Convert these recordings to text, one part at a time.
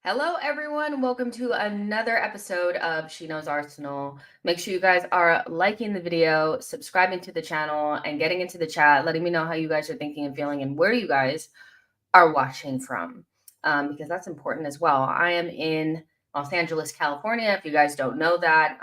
Hello, everyone. Welcome to another episode of She Knows Arsenal. Make sure you guys are liking the video, subscribing to the channel, and getting into the chat, letting me know how you guys are thinking and feeling and where you guys are watching from, because that's important as well. I am in Los Angeles, California. If you guys don't know that,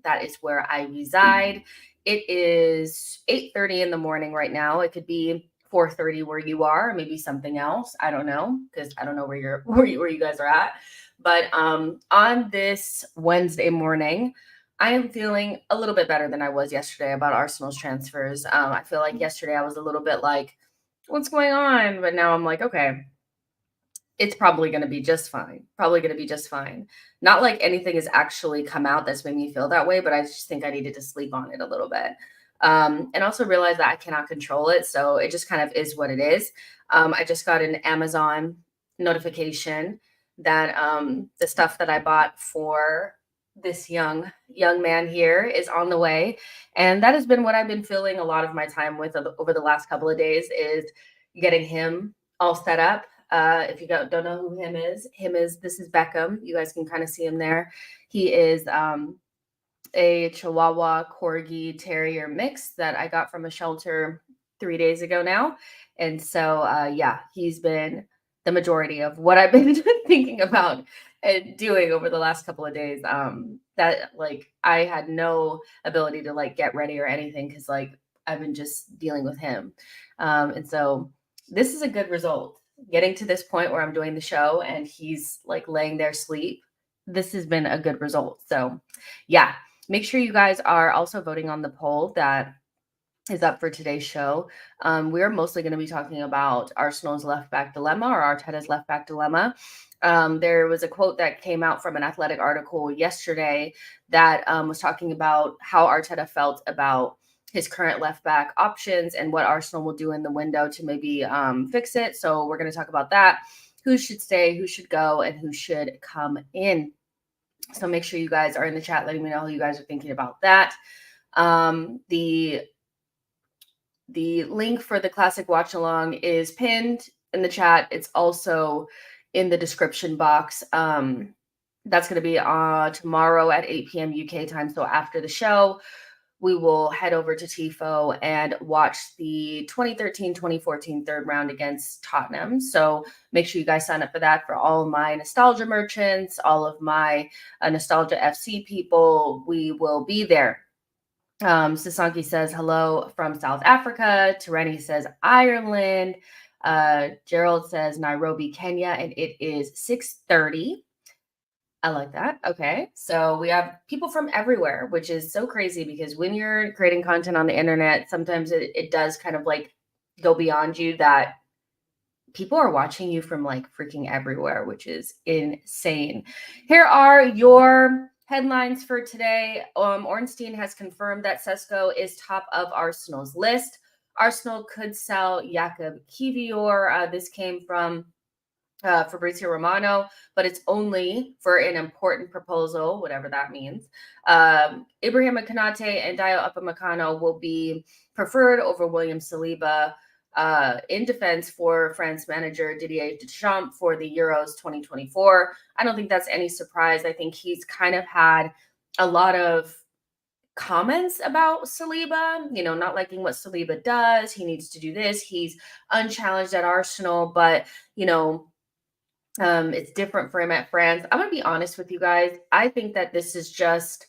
that is where I reside. It is 8:30 in the morning right now. It could be 4:30 where you are, or maybe something else. I don't know because I don't know where you guys are at. But on this Wednesday morning, I am feeling a little bit better than I was yesterday about Arsenal's transfers. I feel like yesterday I was a little bit like, what's going on? But now I'm like, okay, it's probably going to be just fine. Probably going to be just fine. Not like anything has actually come out that's made me feel that way, but I just think I needed to sleep on it a little bit. And also realize that I cannot control it. So it just kind of is what it is. I just got an Amazon notification that the stuff that I bought for this young man here is on the way. And that has been what I've been filling a lot of my time with over the last couple of days, is getting him all set up. If you don't know who this is Beckham. You guys can kind of see him there. He is a Chihuahua Corgi Terrier mix that I got from a shelter 3 days ago now. And so, yeah, he's been the majority of what I've been thinking about and doing over the last couple of days. That like I had no ability to like get ready or anything because like I've been just dealing with him. And so this is a good result. Getting to this point where I'm doing the show and he's like laying there asleep. This has been a good result. So, yeah, make sure you guys are also voting on the poll that is up for today's show. We're mostly going to be talking about Arsenal's left back dilemma, or Arteta's left back dilemma. There was a quote that came out from an Athletic article yesterday that was talking about how Arteta felt about his current left back options and what Arsenal will do in the window to maybe fix it. So we're going to talk about that. Who should stay, who should go, and who should come in. So make sure you guys are in the chat letting me know how you guys are thinking about that. The link for the classic watch along is pinned in the chat. It's also in the description box. That's going to be tomorrow at 8 p.m. UK time. So after the show, we will head over to TIFO and watch the 2013-2014 third round against Tottenham. So make sure you guys sign up for that. For all my nostalgia merchants, all of my nostalgia FC people, we will be there. Sasanki says hello from South Africa. Tereni says Ireland. Gerald says Nairobi, Kenya, and it is 6:30. I like that. Okay. So we have people from everywhere, which is so crazy because when you're creating content on the internet, sometimes it does kind of like go beyond you, that people are watching you from like freaking everywhere, which is insane. Here are your headlines for today. Ornstein has confirmed that Sesko is top of Arsenal's list. Arsenal could sell Jakub Kivior. This came from Fabrizio Romano, but it's only for an important proposal, whatever that means. Ibrahim Konate and Dio Upamecano will be preferred over William Saliba in defense for France manager Didier Deschamps for the Euros 2024. I don't think that's any surprise. I think he's kind of had a lot of comments about Saliba, not liking what Saliba does. He needs to do this. He's unchallenged at Arsenal, but, it's different for him at France. I'm going to be honest with you guys. I think that this is just,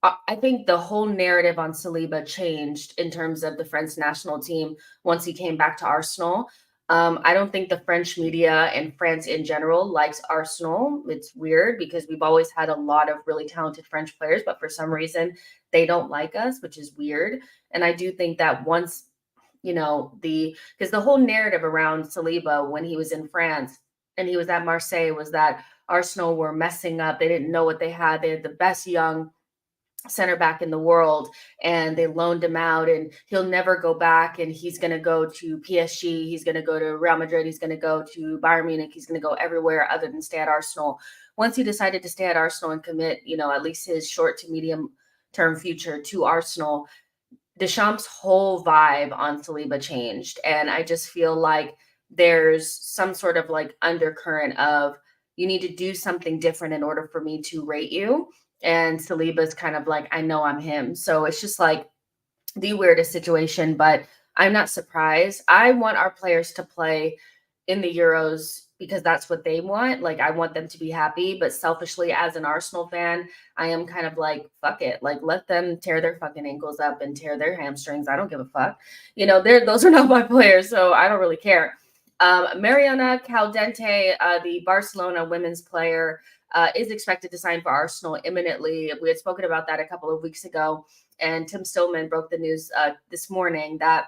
I think the whole narrative on Saliba changed in terms of the French national team once he came back to Arsenal. I don't think the French media and France in general likes Arsenal. It's weird because we've always had a lot of really talented French players, but for some reason they don't like us, which is weird. And I do think that once, because the whole narrative around Saliba when he was in France and he was at Marseille was that Arsenal were messing up. They didn't know what they had. They had the best young center back in the world and they loaned him out and he'll never go back and he's going to go to PSG. He's going to go to Real Madrid. He's going to go to Bayern Munich. He's going to go everywhere other than stay at Arsenal. Once he decided to stay at Arsenal and commit, at least his short to medium term future to Arsenal, Deschamps' whole vibe on Saliba changed. And I just feel like there's some sort of like undercurrent of you need to do something different in order for me to rate you. And Saliba's kind of like, I know I'm him. So it's just like the weirdest situation, but I'm not surprised. I want our players to play in the Euros because that's what they want. Like, I want them to be happy, but selfishly, as an Arsenal fan, I am kind of like, fuck it. Like, let them tear their fucking ankles up and tear their hamstrings. I don't give a fuck. Those are not my players, so I don't really care. Mariana Caldente, the Barcelona women's player, is expected to sign for Arsenal imminently. We had spoken about that a couple of weeks ago, and Tim Stillman broke the news this morning that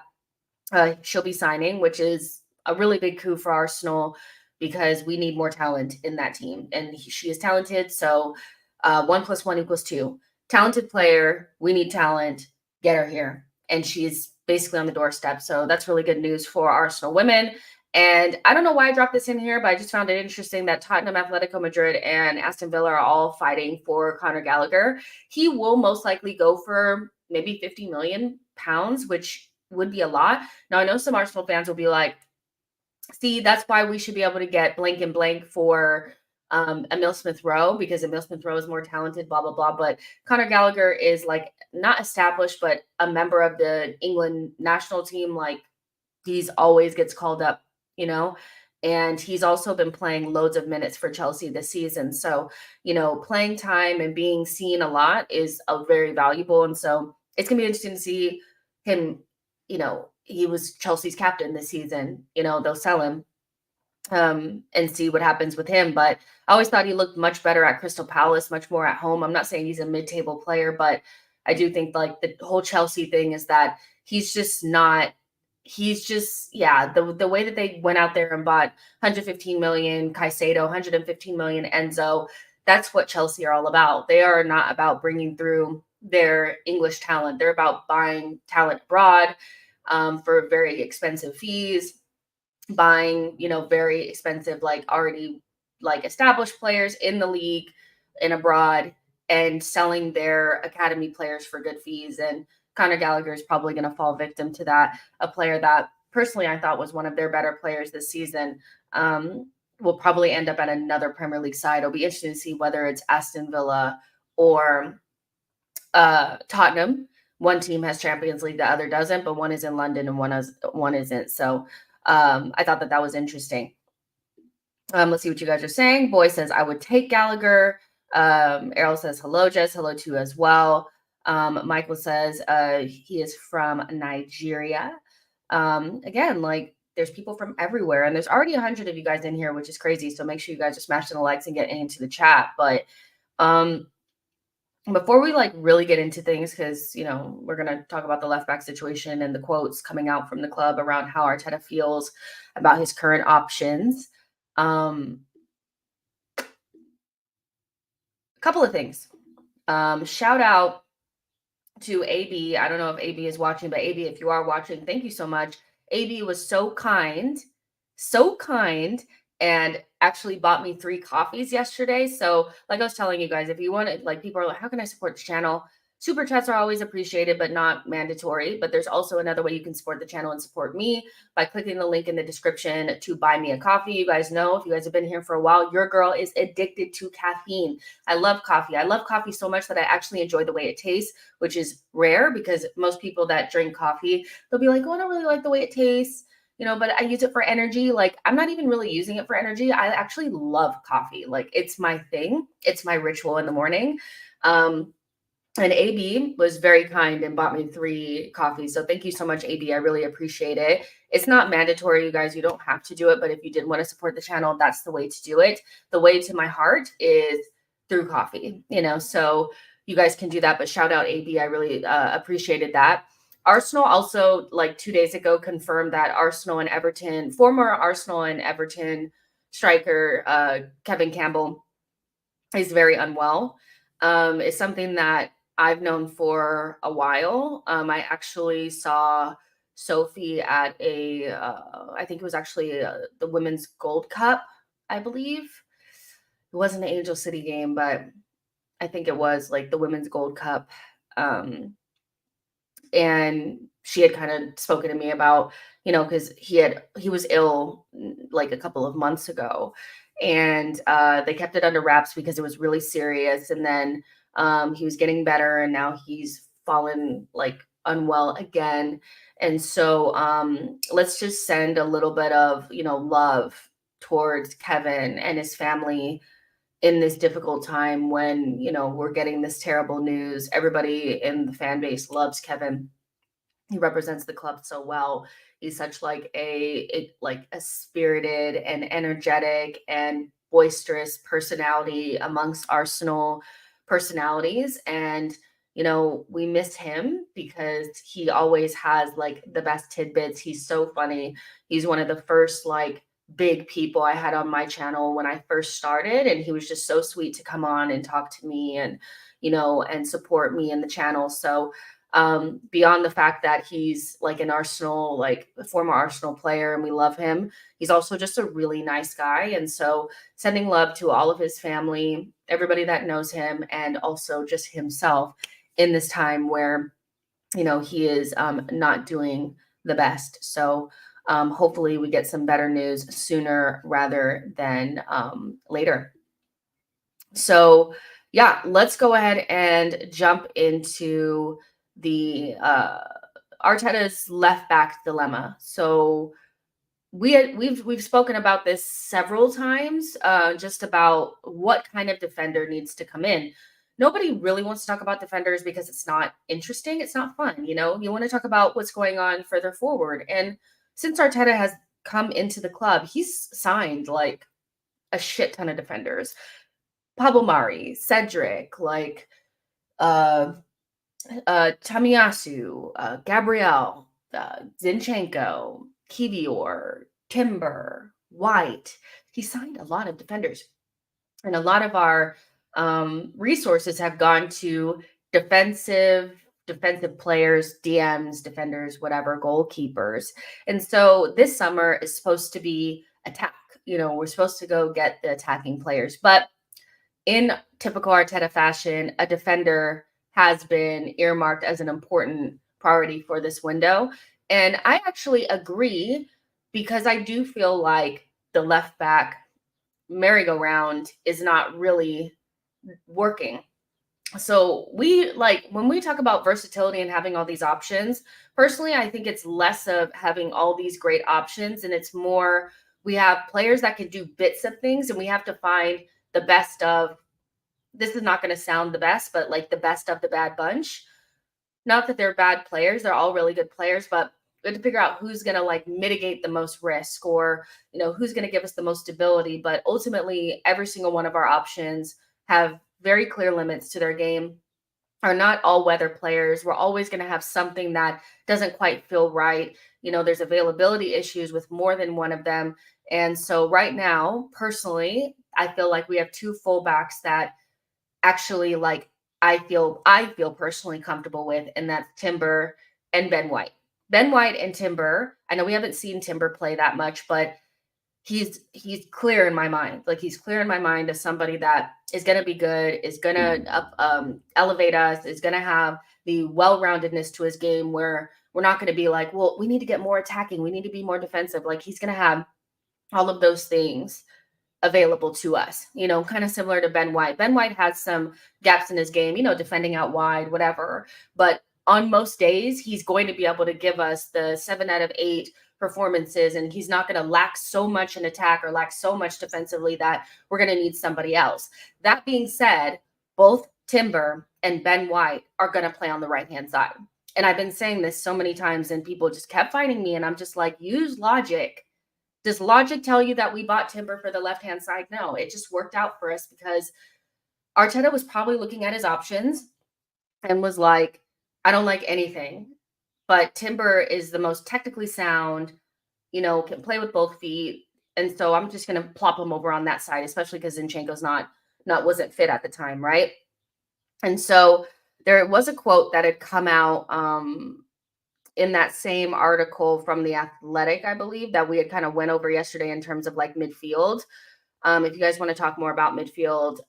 she'll be signing, which is a really big coup for Arsenal because we need more talent in that team. And she is talented. So 1+1 = 2. Talented player. We need talent. Get her here. And she's basically on the doorstep. So that's really good news for Arsenal women. And I don't know why I dropped this in here, but I just found it interesting that Tottenham, Atletico Madrid, and Aston Villa are all fighting for Conor Gallagher. He will most likely go for maybe 50 million pounds, which would be a lot. Now, I know some Arsenal fans will be like, see, that's why we should be able to get blank and blank for Emil Smith Rowe, because Emil Smith Rowe is more talented, blah, blah, blah. But Conor Gallagher is like not established, but a member of the England national team. Like, he's always gets called up, and he's also been playing loads of minutes for Chelsea this season. So, playing time and being seen a lot is very valuable. And so it's going to be interesting to see him. He was Chelsea's captain this season. They'll sell him and see what happens with him. But I always thought he looked much better at Crystal Palace, much more at home. I'm not saying he's a mid-table player, but I do think like the whole Chelsea thing is that he's just not. He's just, yeah, the way that they went out there and bought 115 million Caicedo, 115 million Enzo, that's what Chelsea are all about. They are not about bringing through their English talent. They're about buying talent abroad for very expensive fees, buying, very expensive, like already like established players in the league and abroad, and selling their academy players for good fees. And Conor Gallagher is probably going to fall victim to that. A player that personally I thought was one of their better players this season will probably end up at another Premier League side. It'll be interesting to see whether it's Aston Villa or Tottenham. One team has Champions League, the other doesn't, but one is in London and one isn't. So I thought that was interesting. Let's see what you guys are saying. Boy says, I would take Gallagher. Errol says, hello, Jess. Hello to you as well. Michael says he is from Nigeria. Again, like there's people from everywhere, and there's already 100 of you guys in here, which is crazy. So make sure you guys are smashing the likes and get into the chat. But before we like really get into things, because we're gonna talk about the left back situation and the quotes coming out from the club around how Arteta feels about his current options. A couple of things. Shout out to AB. I don't know if AB is watching, but AB, if you are watching, thank you so much. AB was so kind, and actually bought me 3 coffees yesterday. So like I was telling you guys, if you want to, like, people are like, how can I support the channel? Super chats are always appreciated, but not mandatory. But there's also another way you can support the channel and support me by clicking the link in the description to buy me a coffee. You guys know, if you guys have been here for a while, your girl is addicted to caffeine. I love coffee. I love coffee so much that I actually enjoy the way it tastes, which is rare because most people that drink coffee, they'll be like, oh, I don't really like the way it tastes, but I use it for energy. Like, I'm not even really using it for energy. I actually love coffee. Like, it's my thing. It's my ritual in the morning. And AB was very kind and bought me 3 coffees. So thank you so much, AB. I really appreciate it. It's not mandatory, you guys. You don't have to do it. But if you did want to support the channel, that's the way to do it. The way to my heart is through coffee, so you guys can do that. But shout out, AB. I really appreciated that. Arsenal also, like 2 days ago, confirmed that former Arsenal and Everton striker Kevin Campbell is very unwell. It's something that I've known for a while. I actually saw Sophie at I think it was actually the Women's Gold Cup, I believe. It wasn't an Angel City game, but I think it was like the Women's Gold Cup. And she had kind of spoken to me about, because he was ill like a couple of months ago. and they kept it under wraps because it was really serious. And then he was getting better, and now he's fallen like unwell again. And so let's just send a little bit of love towards Kevin and his family in this difficult time when we're getting this terrible news. Everybody in the fan base loves Kevin. He represents the club so well. He's such like a spirited and energetic and boisterous personality amongst Arsenal personalities. And we miss him because he always has like the best tidbits. He's so funny. He's one of the first like big people I had on my channel when I first started, and he was just so sweet to come on and talk to me and and support me in the channel. So beyond the fact that he's like an Arsenal, like a former Arsenal player, and we love him, he's also just a really nice guy. And so sending love to all of his family, everybody that knows him, and also just himself in this time where he is not doing the best. So hopefully we get some better news sooner rather than later. So yeah, let's go ahead and jump into the Arteta's left back dilemma. So we've spoken about this several times, just about what kind of defender needs to come in. Nobody really wants to talk about defenders because it's not interesting. It's not fun. You want to talk about what's going on further forward. And since Arteta has come into the club, he's signed like a shit ton of defenders. Pablo Mari, Cedric, like Tamiyasu, Gabriel, Zinchenko, Kivior, Timber, White. He signed a lot of defenders. And a lot of our resources have gone to defensive players, DMs, defenders, whatever, goalkeepers. And so this summer is supposed to be attack. We're supposed to go get the attacking players. But in typical Arteta fashion, a defender has been earmarked as an important priority for this window. And I actually agree, because I do feel like the left back merry-go-round is not really working. So when we talk about versatility and having all these options, personally, I think it's less of having all these great options, and it's more we have players that can do bits of things, and we have to find the best of, this is not going to sound the best, but like the best of the bad bunch. Not that they're bad players, they're all really good players, but we have to figure out who's going to like mitigate the most risk, or who's going to give us the most stability. But ultimately, every single one of our options have very clear limits to their game, are not all weather players. We're always going to have something that doesn't quite feel right. There's availability issues with more than one of them. And so right now, personally, I feel like we have two fullbacks that actually like I feel personally comfortable with, and that's Timber and Ben White. Ben White and Timber, I know we haven't seen Timber play that much, but he's clear in my mind. Like, he's clear in my mind as somebody that is going to be good, is going to elevate us, is going to have the well-roundedness to his game, where we're not going to be like, well, we need to get more attacking, we need to be more defensive. Like, he's going to have all of those things available to us, kind of similar to Ben White. Ben White has some gaps in his game, defending out wide, whatever. But on most days, he's going to be able to give us the 7 out of 8 performances, and he's not going to lack so much in attack or lack so much defensively that we're going to need somebody else. That being said, both Timber and Ben White are going to play on the right-hand side. And I've been saying this so many times, and people just kept fighting me, and I'm just like, use logic. Does logic tell you that we bought Timber for the left-hand side? No, it just worked out for us because Arteta was probably looking at his options and was like, I don't like anything, but Timber is the most technically sound, can play with both feet. And so I'm just going to plop him over on that side, especially because Zinchenko's wasn't fit at the time, right? And so there was a quote that had come out in that same article from The Athletic, I believe, that we had kind of went over yesterday in terms of like midfield. If you guys want to talk more about midfield,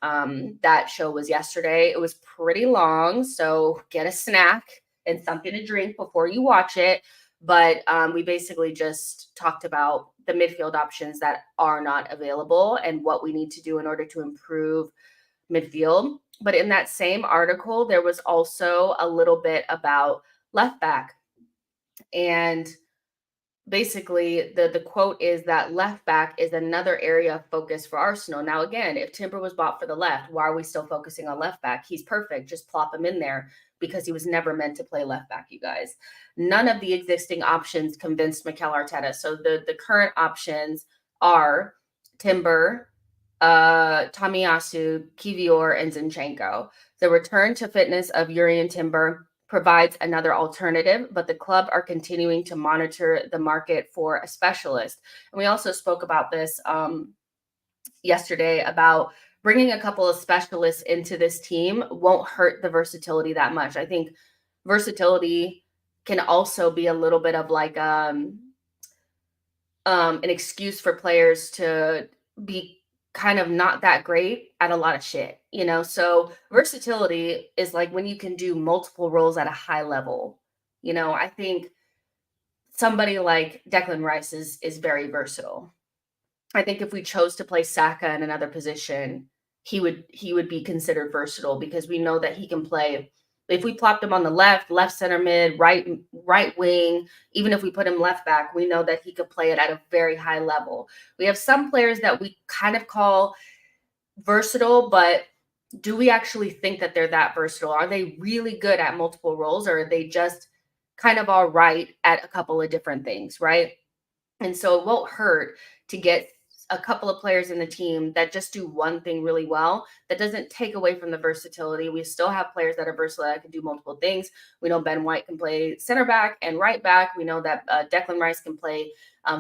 that show was yesterday. It was pretty long, so get a snack and something to drink before you watch it. But we basically just talked about the midfield options that are not available and what we need to do in order to improve midfield. But in that same article, there was also a little bit about left back. And basically the quote is that left back is another area of focus for Arsenal. Now, again, if Timber was bought for the left, why are we still focusing on left back? He's perfect. Just plop him in there because he was never meant to play left back, you guys. None of the existing options convinced Mikel Arteta. So the current options are Timber, Tomiyasu, Kivior, and Zinchenko. The return to fitness of Jurrien Timber provides another alternative, but the club are continuing to monitor the market for a specialist. And we also spoke about this yesterday about bringing a couple of specialists into this team won't hurt the versatility that much. I think versatility can also be a little bit of like an excuse for players to be kind of not that great at a lot of shit, you know? So versatility is like when you can do multiple roles at a high level. You know, I think somebody like Declan Rice is very versatile. I think if we chose to play Saka in another position, he would be considered versatile because we know that he can play. If we plopped him on the left center mid, right wing, even if we put him left back, we know that he could play it at a very high level. We have some players that we kind of call versatile, but do we actually think that they're that versatile? Are they really good at multiple roles, or are they just kind of all right at a couple of different things, right? And so it won't hurt to get a couple of players in the team that just do one thing really well. That doesn't take away from the versatility. We still have players that are versatile that can do multiple things. We know Ben White can play center back and right back. We know that Declan Rice can play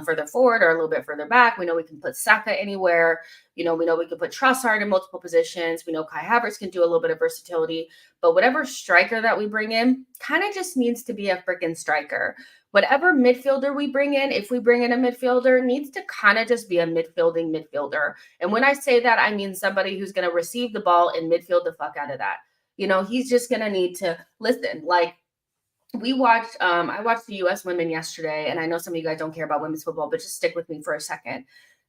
further forward or a little bit further back. We know we can put Saka anywhere. You know, we know we can put Trossard in multiple positions. We know Kai Havertz can do a little bit of versatility. But whatever striker that we bring in kind of just needs to be a freaking striker. Whatever midfielder we bring in, if we bring in a midfielder, needs to kind of just be a midfielder. And when I say that, I mean somebody who's going to receive the ball and midfield the fuck out of that. You know, he's just going to need to listen. Like I watched the U.S. women yesterday, and I know some of you guys don't care about women's football, but just stick with me for a second.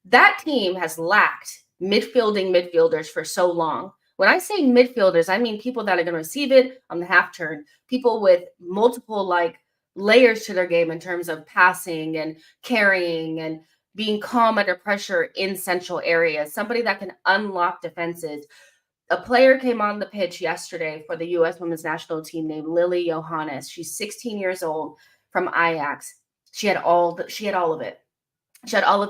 That team has lacked midfielders for so long. When I say midfielders, I mean people that are going to receive it on the half turn, people with multiple like layers to their game in terms of passing and carrying and being calm under pressure in central areas, somebody that can unlock defenses. A player came on the pitch yesterday for the U.S. women's national team named Lily Johannes. She's 16 years old from Ajax. She had all of it. She had all of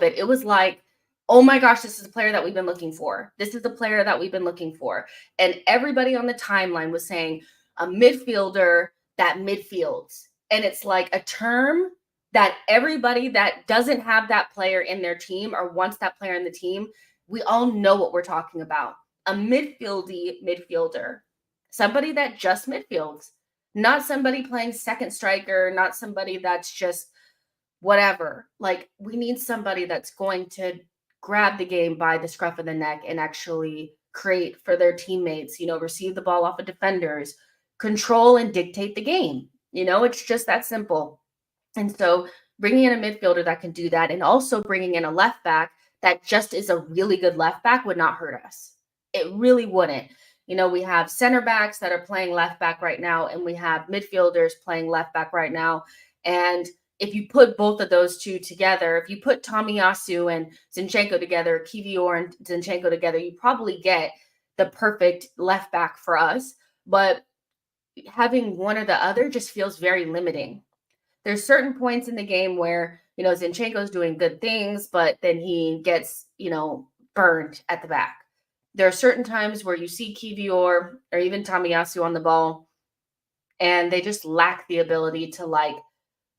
it. It was like, oh my gosh, this is a player that we've been looking for. This is the player that we've been looking for. And everybody on the timeline was saying a midfielder that midfields. And it's like a term that everybody that doesn't have that player in their team or wants that player in the team, we all know what we're talking about. A midfielder, somebody that just midfields, not somebody playing second striker, not somebody that's just whatever. Like, we need somebody that's going to grab the game by the scruff of the neck and actually create for their teammates, you know, receive the ball off of defenders, control and dictate the game. You know, it's just that simple. And so bringing in a midfielder that can do that and also bringing in a left back that just is a really good left back would not hurt us. It really wouldn't. You know, we have center backs that are playing left back right now, and we have midfielders playing left back right now. And if you put both of those two together, if you put Tomiyasu and Zinchenko together, Kivior and Zinchenko together, you probably get the perfect left back for us. But having one or the other just feels very limiting. There's certain points in the game where, you know, Zinchenko's doing good things, but then he gets, you know, burned at the back. There are certain times where you see Kivior or even Tomiyasu on the ball, and they just lack the ability to, like,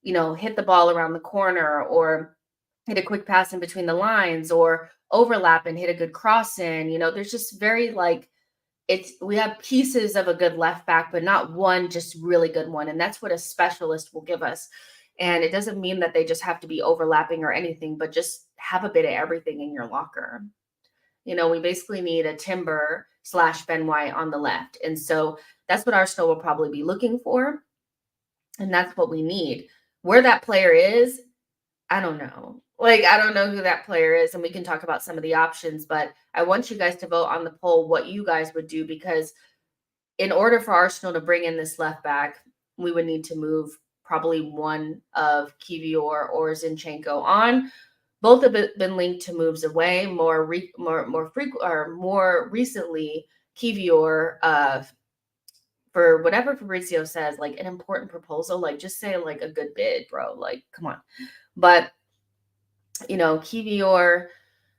you know, hit the ball around the corner or hit a quick pass in between the lines or overlap and hit a good cross in. You know, there's just very like we have pieces of a good left back, but not one just really good one. And that's what a specialist will give us. And it doesn't mean that they just have to be overlapping or anything, but just have a bit of everything in your locker. You know, we basically need a Timber / Ben White on the left. And so that's what Arsenal will probably be looking for. And that's what we need. Where that player is, I don't know. Like, I don't know who that player is, and we can talk about some of the options, but I want you guys to vote on the poll what you guys would do, because in order for Arsenal to bring in this left back, we would need to move probably one of Kivior or Zinchenko on. Both have been linked to moves away. More frequent or more recently, Kivior, for whatever Fabrizio says, like an important proposal, like just say like a good bid, bro. Like, come on. But Kivior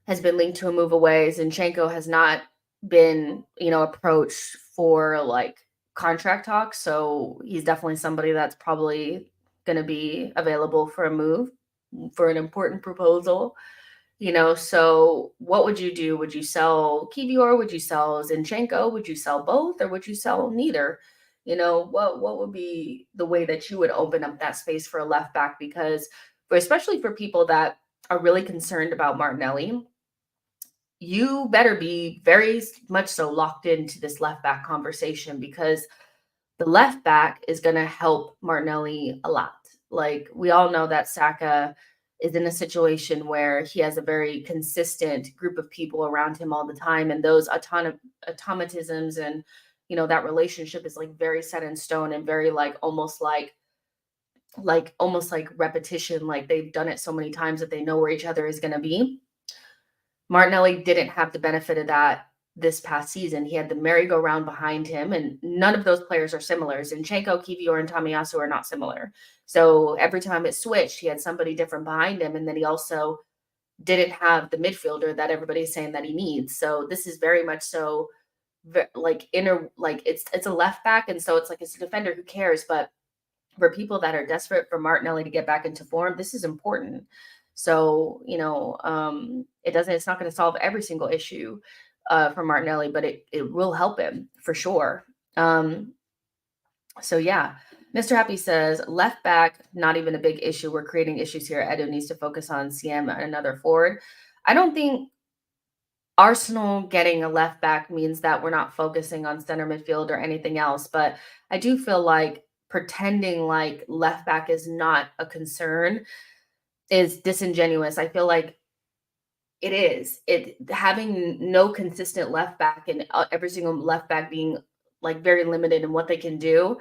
has been linked to a move away. Zinchenko has not been, approached for like contract talks. So he's definitely somebody that's probably going to be available for a move, for an important proposal. So what would you do? Would you sell Kivior? Would you sell Zinchenko? Would you sell both, or would you sell neither? What would be the way that you would open up that space for a left back? Because especially for people that are really concerned about Martinelli, you better be very much so locked into this left back conversation, because the left back is going to help Martinelli a lot. Like, we all know that Saka is in a situation where he has a very consistent group of people around him all the time, and those automatisms and that relationship is like very set in stone, and very like almost like repetition, like they've done it so many times that they know where each other is going to be. Martinelli didn't have the benefit of that this past season. He had the merry-go-round behind him, and none of those players are similar. Zinchenko, Kivior, and Tomiyasu are not similar. So every time it switched, he had somebody different behind him, and then he also didn't have the midfielder that everybody's saying that he needs. So this is very much so like it's a left back, and so it's like it's a defender, who cares? But for people that are desperate for Martinelli to get back into form, this is important. So, it's not going to solve every single issue for Martinelli, but it will help him for sure. So yeah, Mr. Happy says left back, not even a big issue. We're creating issues here. Edo needs to focus on CM and another forward. I don't think Arsenal getting a left back means that we're not focusing on center midfield or anything else, but I do feel like pretending like left back is not a concern is disingenuous. I feel like it is. It having no consistent left back, and every single left back being like very limited in what they can do,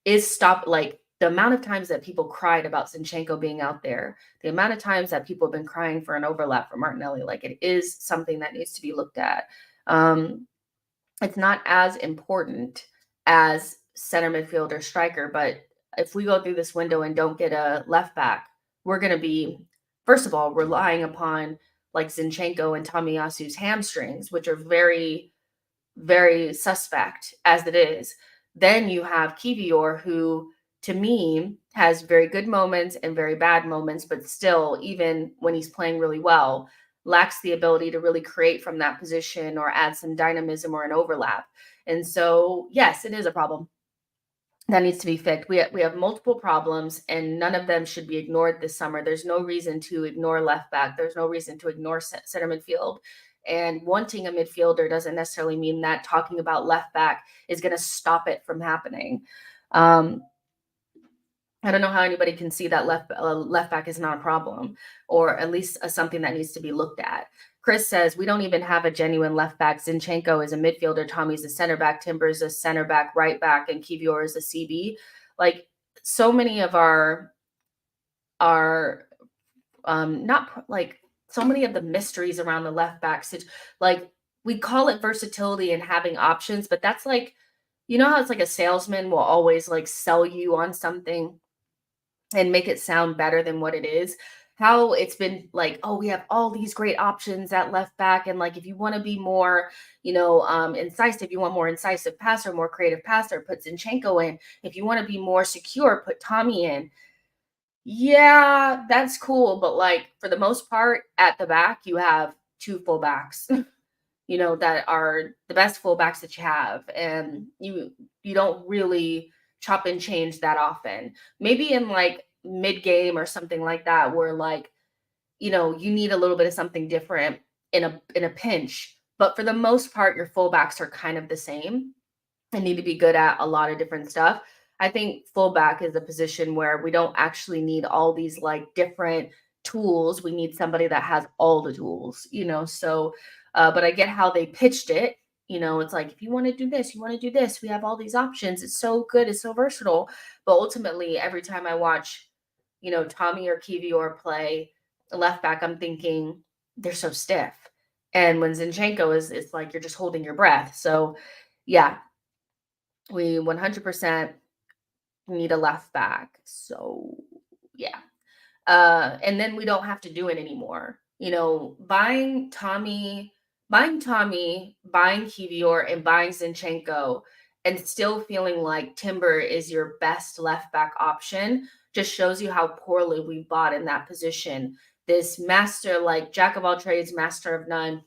is stop like the amount of times that people cried about Zinchenko being out there, the amount of times that people have been crying for an overlap for Martinelli, like it is something that needs to be looked at. It's not as important as center midfield or striker, but if we go through this window and don't get a left back, we're going to be, first of all, relying upon like Zinchenko and Tomiyasu's hamstrings, which are very, very suspect as it is. Then you have Kivior, who to me has very good moments and very bad moments, but still, even when he's playing really well, lacks the ability to really create from that position or add some dynamism or an overlap. And so, yes, it is a problem that needs to be fixed. We have multiple problems, and none of them should be ignored this summer. There's no reason to ignore left back. There's no reason to ignore center midfield. And wanting a midfielder doesn't necessarily mean that talking about left back is going to stop it from happening. I don't know how anybody can see that left back is not a problem, or at least something that needs to be looked at. Chris says, we don't even have a genuine left back. Zinchenko is a midfielder. Tommy's a center back. Timber's a center back, right back, and Kivior is a CB. Like, so many of not like so many of the mysteries around the left back, like we call it versatility and having options, but that's like, how it's like a salesman will always like sell you on something and make it sound better than what it is. How it's been like, oh, we have all these great options at left back, and like if you want to be more, incisive, you want more incisive passer, more creative passer, put Zinchenko in. If you want to be more secure, put Tommy in. Yeah, that's cool, but like for the most part, at the back, you have two fullbacks, that are the best fullbacks that you have, and you don't really chop and change that often. Maybe in like mid game or something like that, where like you need a little bit of something different in a pinch. But for the most part, your fullbacks are kind of the same and need to be good at a lot of different stuff. I think fullback is a position where we don't actually need all these like different tools. We need somebody that has all the tools, you know. So, but I get how they pitched it. You know, it's like if you want to do this, you want to do this. We have all these options. It's so good. It's so versatile. But ultimately, every time I watch, you know, Tommy or Kivior play left back, I'm thinking they're so stiff. And when Zinchenko is, it's like you're just holding your breath. So, yeah, we 100% need a left back. So, yeah. And then we don't have to do it anymore. You know, buying Kivior, and buying Zinchenko, and still feeling like Timber is your best left back option just shows you how poorly we bought in that position. This master, like jack of all trades, master of none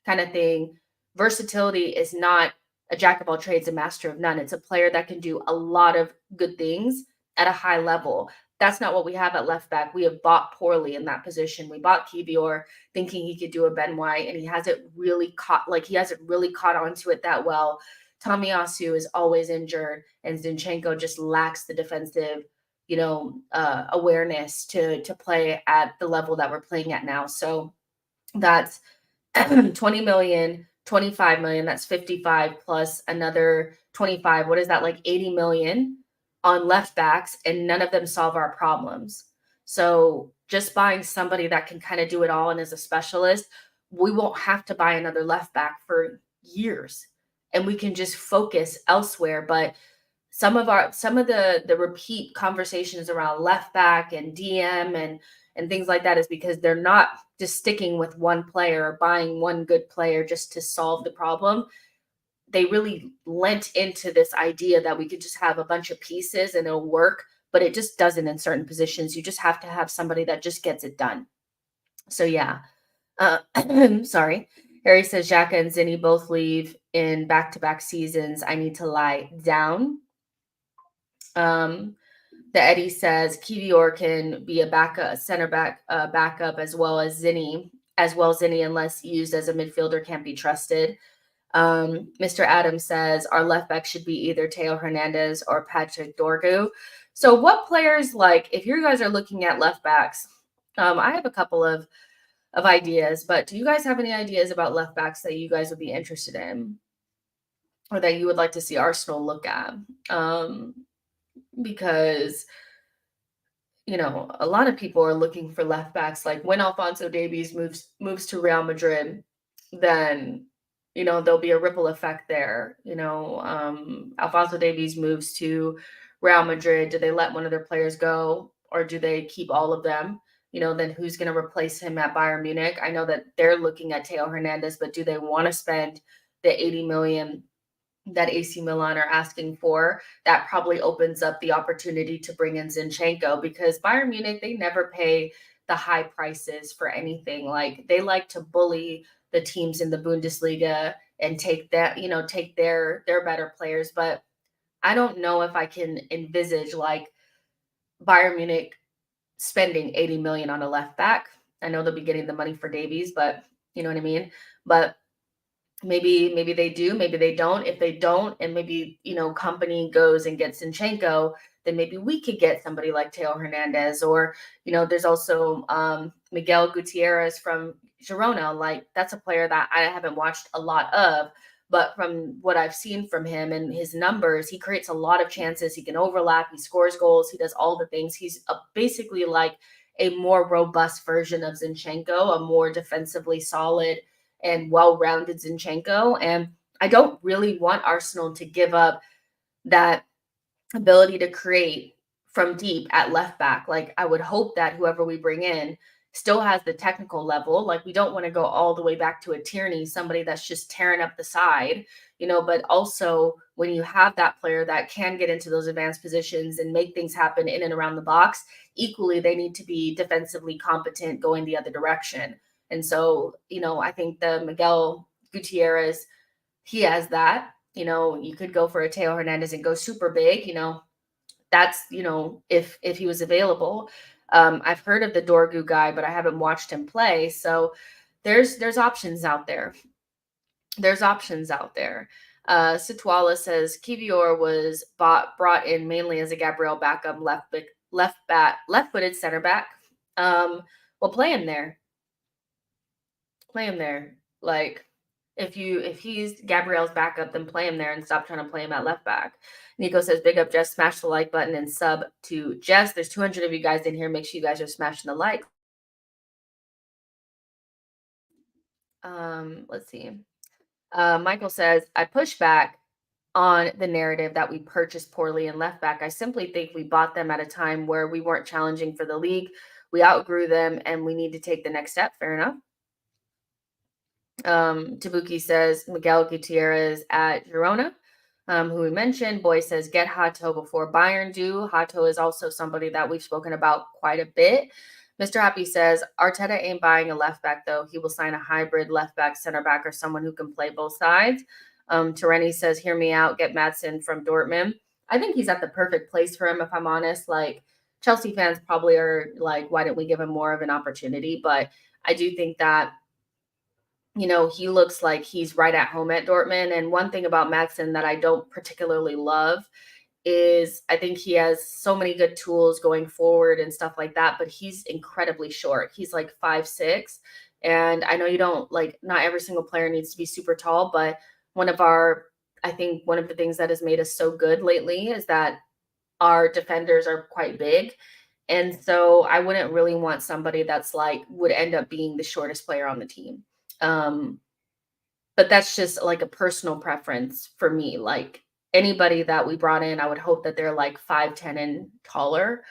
kind of thing. Versatility is not a jack of all trades, a master of none. It's a player that can do a lot of good things at a high level. That's not what we have at left back. We have bought poorly in that position. We bought Kivior thinking he could do a Ben White, and he hasn't really caught onto it that well. Tomiyasu is always injured, and Zinchenko just lacks the defensive, awareness to play at the level that we're playing at now. So that's 20 million, 25 million, that's 55 plus another 25. What is that, like 80 million on left backs, and none of them solve our problems. So just buying somebody that can kind of do it all and is a specialist, we won't have to buy another left back for years, and we can just focus elsewhere. But some of the repeat conversations around left back and DM and things like that is because they're not just sticking with one player or buying one good player just to solve the problem. They really lent into this idea that we could just have a bunch of pieces and it'll work, but it just doesn't in certain positions. You just have to have somebody that just gets it done. So yeah. Sorry. Harry says Xhaka and Zinni both leave in back-to-back seasons. I need to lie down. The Eddie says Kivior can be a backup, center back, backup as well as Zinni, unless used as a midfielder, can't be trusted. Mr. Adams says our left back should be either Teo Hernandez or Patrick Dorgu. So, what players, like, if you guys are looking at left backs, I have a couple of ideas, but do you guys have any ideas about left backs that you guys would be interested in, or that you would like to see Arsenal look at? Because a lot of people are looking for left backs. Like when Alphonso Davies moves to Real Madrid, then there'll be a ripple effect there. Alphonso Davies moves to Real Madrid. Do they let one of their players go, or do they keep all of them? Then who's going to replace him at Bayern Munich? I know that they're looking at Teo Hernandez, but do they want to spend the 80 million that AC Milan are asking for? That probably opens up the opportunity to bring in Zinchenko, because Bayern Munich, they never pay the high prices for anything. Like they like to bully the teams in the Bundesliga and take their better players. But I don't know if I can envisage like Bayern Munich spending 80 million on a left back. I know they'll be getting the money for Davies, but you know what I mean? But maybe they do, maybe they don't. If they don't, and maybe company goes and gets Zinchenko, then maybe we could get somebody like Teo Hernandez. Or there's also Miguel Gutierrez from Girona. Like that's a player that I haven't watched a lot of, but from what I've seen from him and his numbers, he creates a lot of chances. He can overlap, he scores goals, he does all the things. He's basically like a more robust version of Zinchenko, a more defensively solid and well-rounded Zinchenko. And I don't really want Arsenal to give up that ability to create from deep at left back. Like I would hope that whoever we bring in still has the technical level. Like we don't want to go all the way back to a Tierney, somebody that's just tearing up the side, but also when you have that player that can get into those advanced positions and make things happen in and around the box, equally, they need to be defensively competent going the other direction. And so, I think the Miguel Gutierrez, he has that. You could go for a Teo Hernandez and go super big. That's if he was available. I've heard of the Dorgu guy, but I haven't watched him play. So there's options out there. Sitwala says Kivior was brought in mainly as a Gabriel backup left-footed center back. Well, play him there. Play him there. Like if he's Gabriel's backup, then play him there and stop trying to play him at left back. Nico says, "Big up, Jess. Smash the like button and sub to Jess." There's 200 of you guys in here. Make sure you guys are smashing the like. Let's see. Michael says, "I push back on the narrative that we purchased poorly in left back. I simply think we bought them at a time where we weren't challenging for the league. We outgrew them, and we need to take the next step." Fair enough. Tabuki says Miguel Gutierrez at Girona, who we mentioned. Boy says get Hato before Bayern do. Hato is also somebody that we've spoken about quite a bit. Mr. Happy says Arteta ain't buying a left back though. He will sign a hybrid left back, center back, or someone who can play both sides. Tereni says, hear me out, get Madsen from Dortmund. I think he's at the perfect place for him, if I'm honest. Like Chelsea fans probably are like, why didn't we give him more of an opportunity? But I do think that he looks like he's right at home at Dortmund. And one thing about Madsen that I don't particularly love is I think he has so many good tools going forward and stuff like that, but he's incredibly short. He's like 5'6". And I know you don't like, not every single player needs to be super tall, but I think one of the things that has made us so good lately is that our defenders are quite big. And so I wouldn't really want somebody that's like would end up being the shortest player on the team. Um, but that's just like a personal preference for me. Like anybody that we brought in, I would hope that they're like 5'10" and taller.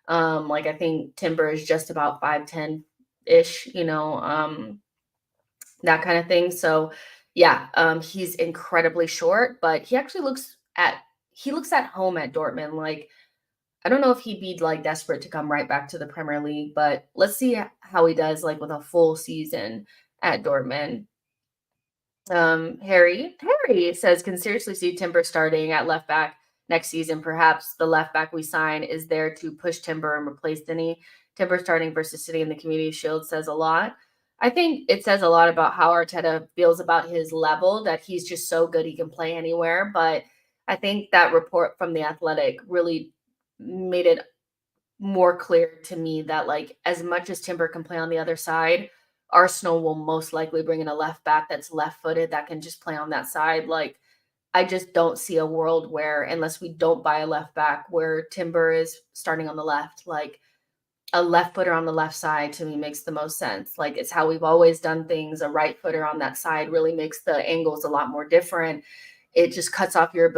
Like I think Timber is just about 5'10" ish, that kind of thing. So yeah, he's incredibly short, but he looks at home at Dortmund. Like I don't know if he'd be like desperate to come right back to the Premier League, but let's see how he does like with a full season at Dortmund. Harry says, can seriously see Timber starting at left back next season. Perhaps the left back we sign is there to push Timber and replace Denny. Timber starting versus City in the Community Shield says a lot. I think it says a lot about how Arteta feels about his level, that he's just so good he can play anywhere. But I think that report from The Athletic really made it more clear to me that like as much as Timber can play on the other side, Arsenal will most likely bring in a left back that's left-footed that can just play on that side. Like I just don't see a world where, unless we don't buy a left back, where Timber is starting on the left. Like a left footer on the left side to me makes the most sense. Like it's how we've always done things. A right footer on that side really makes the angles a lot more different. It just cuts off your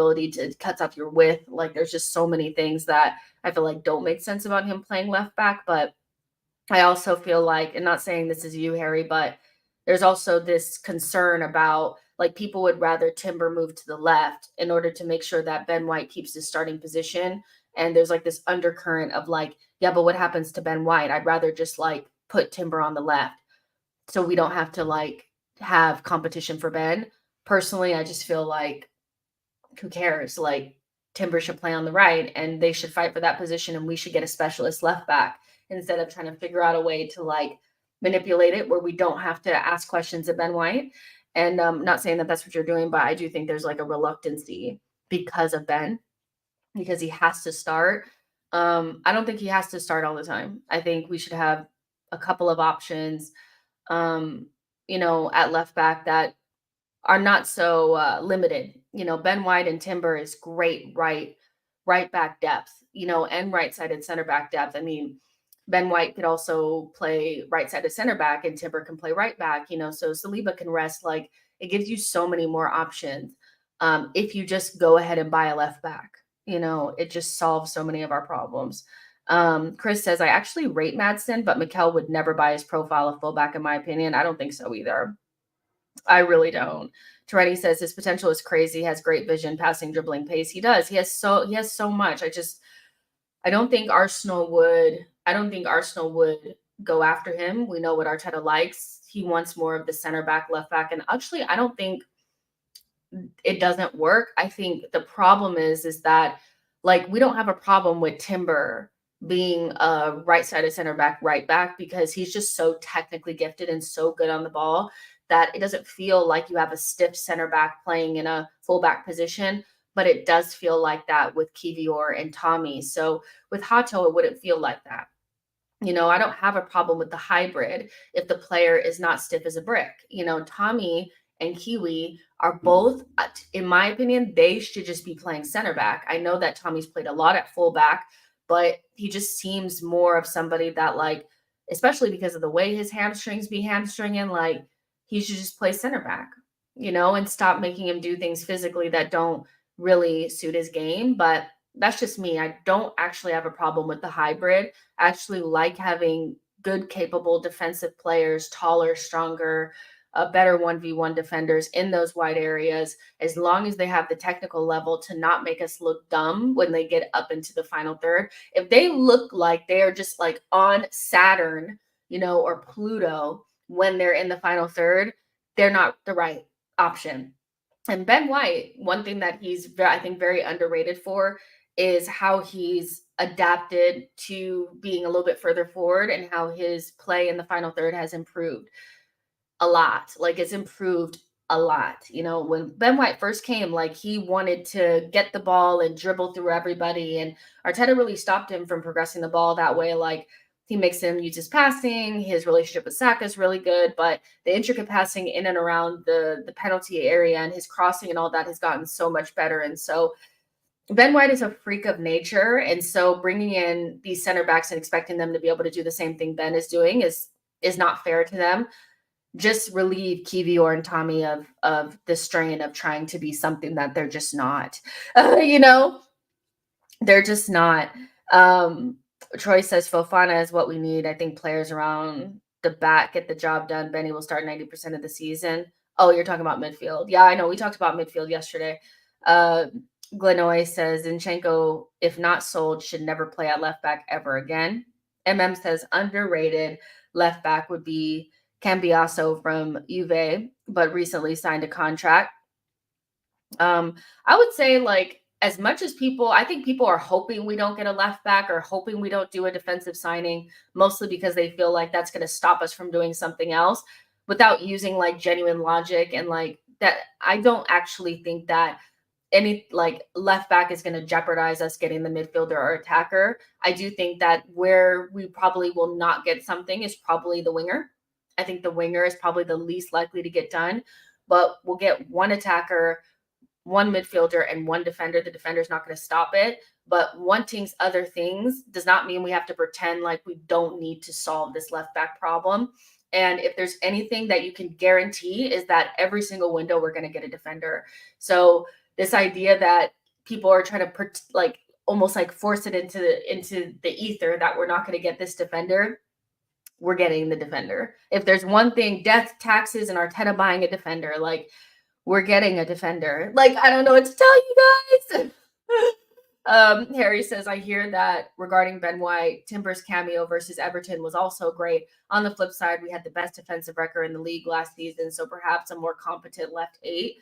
cuts off your width. Like there's just so many things that I feel like don't make sense about him playing left back. But I also feel like, and not saying this is you, Harry, but there's also this concern about like people would rather Timber move to the left in order to make sure that Ben White keeps his starting position. And there's like this undercurrent of like, yeah, but what happens to Ben White? I'd rather just like put Timber on the left so we don't have to like have competition for Ben. Personally, I just feel like who cares? Like Timber should play on the right and they should fight for that position and we should get a specialist left back instead of trying to figure out a way to like manipulate it where we don't have to ask questions of Ben White. And not saying that that's what you're doing, but I do think there's like a reluctancy because of Ben, because he has to start. I don't think he has to start all the time. I think we should have a couple of options, at left back that are not so limited. Ben White and Timber is great right back depth, and right-sided center back depth. I mean, Ben White could also play right-sided center back and Timber can play right back, so Saliba can rest. Like it gives you so many more options. If you just go ahead and buy a left back, it just solves so many of our problems. Chris says, I actually rate Madsen, but Mikel would never buy his profile of fullback, in my opinion. I don't think so either. I really don't. Toretti says his potential is crazy, has great vision, passing, dribbling, pace. He does. He has so much. I don't think Arsenal would go after him. We know what Arteta likes. He wants more of the center back, left back. And actually, I don't think it doesn't work. I think the problem is that like we don't have a problem with Timber being a right-sided center back, right back, because he's just so technically gifted and so good on the ball that it doesn't feel like you have a stiff center back playing in a fullback position, but it does feel like that with Kivior and Tommy. So with Hato, it wouldn't feel like that. I don't have a problem with the hybrid if the player is not stiff as a brick. Tommy and Kiwi are both, in my opinion, they should just be playing center back. I know that Tommy's played a lot at fullback, but he just seems more of somebody that, like, especially because of the way his hamstrings be hamstringing, like, he should just play center back, and stop making him do things physically that don't really suit his game. But that's just me. I don't actually have a problem with the hybrid. I actually like having good, capable defensive players, taller, stronger, better 1v1 defenders in those wide areas, as long as they have the technical level to not make us look dumb when they get up into the final third. If they look like they are just like on Saturn, or Pluto when they're in the final third, they're not the right option. And Ben White, one thing that he's, I think, very underrated for is how he's adapted to being a little bit further forward and how his play in the final third has improved a lot. Like, it's improved a lot. When Ben White first came, like, he wanted to get the ball and dribble through everybody, and Arteta really stopped him from progressing the ball that way. Like, he makes him use his passing. His relationship with Saka is really good, but the intricate passing in and around the penalty area and his crossing and all that has gotten so much better. And so Ben White is a freak of nature, and so bringing in these center backs and expecting them to be able to do the same thing Ben is doing is not fair to them. Just relieve Kivior and Tommy of the strain of trying to be something that they're just not. They're just not. Troy says Fofana is what we need. I think players around the back get the job done. Benny will start 90% of the season. Oh, you're talking about midfield. Yeah, I know. We talked about midfield yesterday. Glenoy says Zinchenko, if not sold, should never play at left back ever again. MM says underrated left back would be Cambiaso from Juve, but recently signed a contract. I would say, like, as much as I think people are hoping we don't get a left back or hoping we don't do a defensive signing, mostly because they feel like that's going to stop us from doing something else without using like genuine logic. And like that, I don't actually think that any like left back is going to jeopardize us getting the midfielder or attacker. I do think that where we probably will not get something is probably the winger. I think the winger is probably the least likely to get done, but we'll get one attacker, one midfielder, and one defender. The defender's not going to stop it, but wanting other things does not mean we have to pretend like we don't need to solve this left back problem. And if there's anything that you can guarantee is that every single window we're going to get a defender. So this idea that people are trying to like almost like force it into the ether that we're not going to get this defender, we're getting the defender. If there's one thing, death, taxes, and Arteta buying a defender, like, we're getting a defender. Like, I don't know what to tell you guys. Harry says, I hear that regarding Ben White, Timber's cameo versus Everton was also great. On the flip side, we had the best defensive record in the league last season, so perhaps a more competent left eight.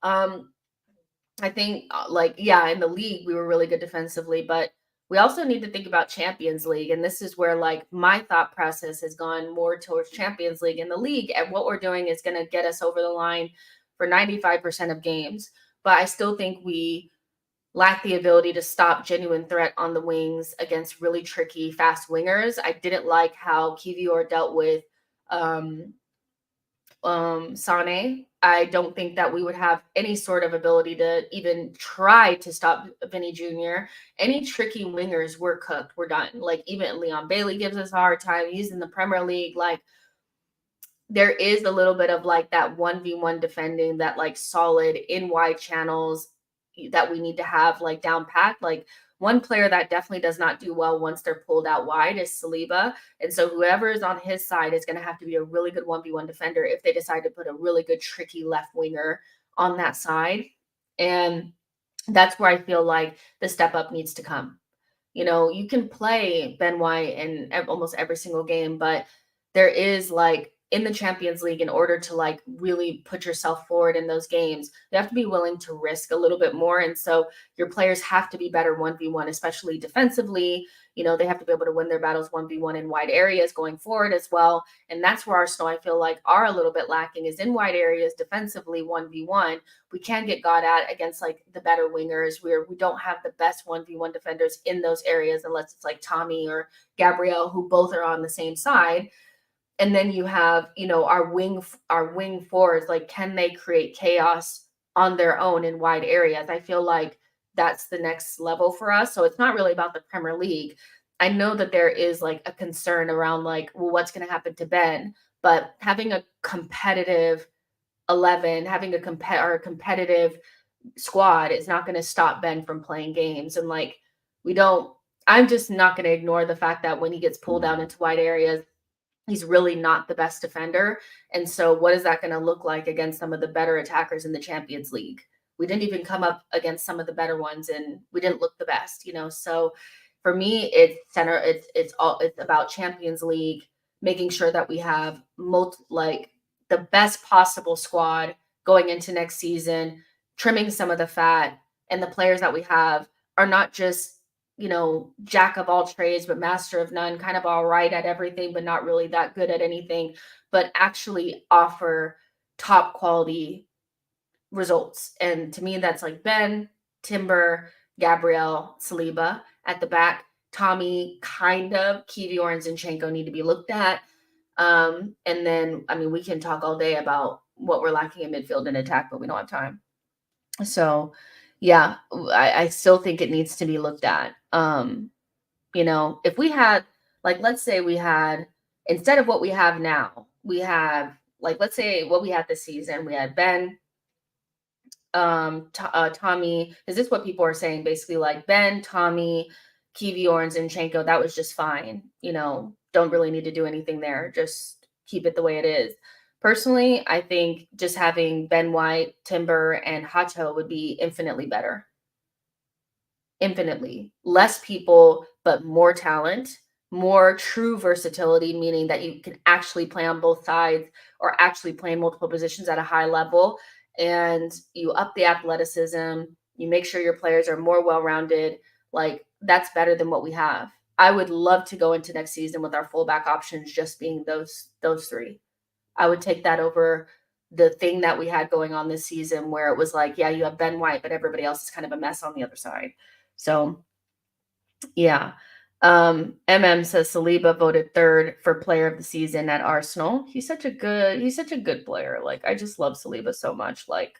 I think, in the league, we were really good defensively, but we also need to think about Champions League. And this is where, like, my thought process has gone more towards Champions League. In the league, and what we're doing is going to get us over the line for 95% of games. But I still think we lack the ability to stop genuine threat on the wings against really tricky, fast wingers. I didn't like how Kivior dealt with Sane. I don't think that we would have any sort of ability to even try to stop Vinny Jr. Any tricky wingers, we're cooked. We're done. Like, even Leon Bailey gives us a hard time. He's in the Premier League. Like, there is a little bit of like that 1v1 defending, that like solid in wide channels that we need to have like down pat. Like, one player that definitely does not do well once they're pulled out wide is Saliba. And so whoever is on his side is going to have to be a really good 1v1 defender if they decide to put a really good, tricky left winger on that side. And that's where I feel like the step up needs to come. You can play Ben White in almost every single game, but there is like in the Champions League, in order to like really put yourself forward in those games, you have to be willing to risk a little bit more. And so your players have to be better 1v1, especially defensively. They have to be able to win their battles 1v1 in wide areas going forward as well. And that's where Arsenal, I feel like, are a little bit lacking, is in wide areas defensively 1v1. We can get got at against like the better wingers, where we don't have the best 1v1 defenders in those areas, unless it's like Tommy or Gabriel, who both are on the same side. And then you have, our wing forwards, like, can they create chaos on their own in wide areas? I feel like that's the next level for us. So it's not really about the Premier League. I know that there is like a concern around like, well, what's going to happen to Ben? But having a competitive 11, having a competitive squad is not going to stop Ben from playing games. And like, I'm just not going to ignore the fact that when he gets pulled out into wide areas, he's really not the best defender. And so what is that going to look like against some of the better attackers in the Champions League? We didn't even come up against some of the better ones, and we didn't look the best, So for me, it's about Champions League, making sure that we have the best possible squad going into next season, trimming some of the fat, and the players that we have are not just jack of all trades, but master of none, kind of all right at everything, but not really that good at anything, but actually offer top quality results. And to me, that's like Ben, Timber, Gabriel, Saliba at the back. Tommy, kind of, Kiwior and Zinchenko need to be looked at. And then, we can talk all day about what we're lacking in midfield and attack, but we don't have time. So yeah, I still think it needs to be looked at. If we had, like, let's say we had, instead of what we have now, we have, like, let's say what we had this season, we had Ben, Tommy. Is this what people are saying? Basically, like Ben, Tommy, Kiwior, and Zinchenko, that was just fine. Don't really need to do anything there. Just keep it the way it is. Personally, I think just having Ben White, Timber, and Hato would be infinitely better. Infinitely. Less people, but more talent, more true versatility, meaning that you can actually play on both sides or actually play in multiple positions at a high level. And you up the athleticism, you make sure your players are more well-rounded. Like, that's better than what we have. I would love to go into next season with our fullback options just being those three. I would take that over the thing that we had going on this season, where it was like, yeah, you have Ben White, but everybody else is kind of a mess on the other side. So yeah. MM says Saliba voted third for player of the season at Arsenal. He's such a good player. Like, I just love Saliba so much. Like,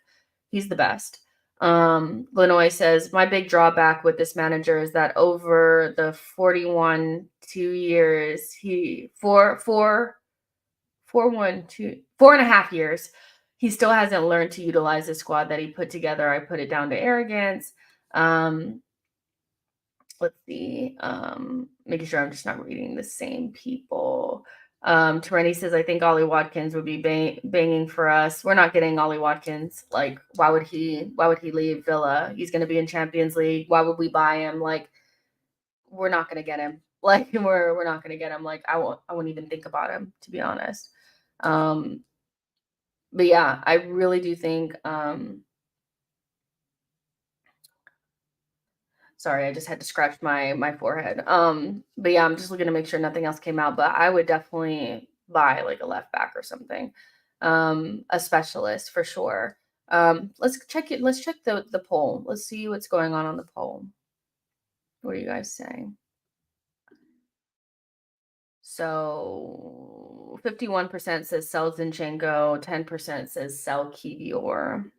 he's the best. Lenoy says, my big drawback with this manager is that over the 41 2 years, 4.5 years, he still hasn't learned to utilize the squad that he put together. I put it down to arrogance. Let's see. Making sure I'm just not reading the same people. Tereni says, I think Ollie Watkins would be banging for us. We're not getting Ollie Watkins. Like, why would he leave Villa? He's going to be in Champions League. Why would we buy him? Like, we're not going to get him. Like, we're not going to get him. Like, I won't even think about him, to be honest. But yeah, I really do think, sorry, I just had to scratch my forehead. But yeah, I'm just looking to make sure nothing else came out. But I would definitely buy like a left back or something, a specialist for sure. Let's check it. Let's check the poll. Let's see what's going on the poll. What are you guys saying? So 51% says sell Zinchenko, 10% says sell Kiwior.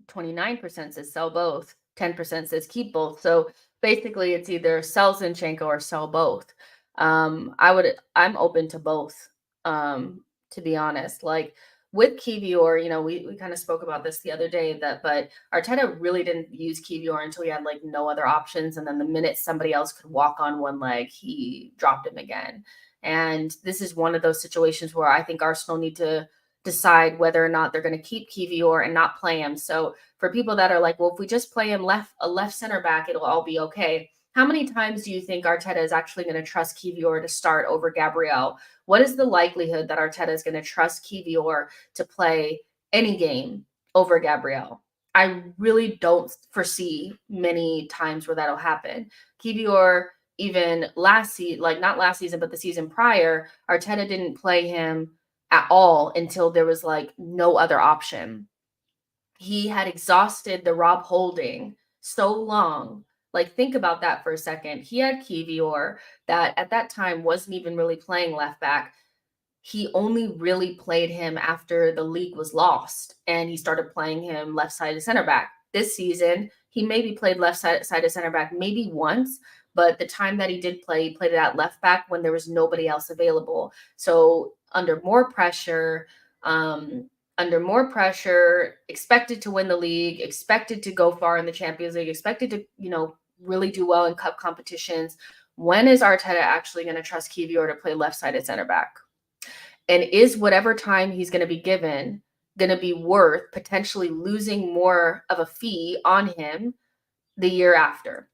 29% says sell both, 10% says keep both. So basically it's either sell Zinchenko or sell both. I'm open to both, to be honest. Like, with Kiwior, we kind of spoke about this the other day, but Arteta really didn't use Kiwior until he had like no other options. And then the minute somebody else could walk on one leg, he dropped him again. And this is one of those situations where I think Arsenal need to decide whether or not they're going to keep Kiwior and not play him. So for people that are like, well, if we just play him a left center back, it'll all be okay. How many times do you think Arteta is actually going to trust Kivior to start over Gabriel? What is the likelihood that Arteta is going to trust Kivior to play any game over Gabriel? I really don't foresee many times where that'll happen. Kivior, even last season, like not last season, but the season prior, Arteta didn't play him at all until there was like no other option. He had exhausted the Rob Holding so long. Like, think about that for a second. He had Kivior that at that time wasn't even really playing left back. He only really played him after the league was lost and he started playing him left side of center back. This season, he maybe played left side of center back maybe once, but the time that he did play, he played it at left back when there was nobody else available. So under more pressure, expected to win the league, expected to go far in the Champions League, expected to, really do well in cup competitions. When is Arteta actually going to trust Kivior to play left-sided center back? And is whatever time he's going to be given going to be worth potentially losing more of a fee on him the year after?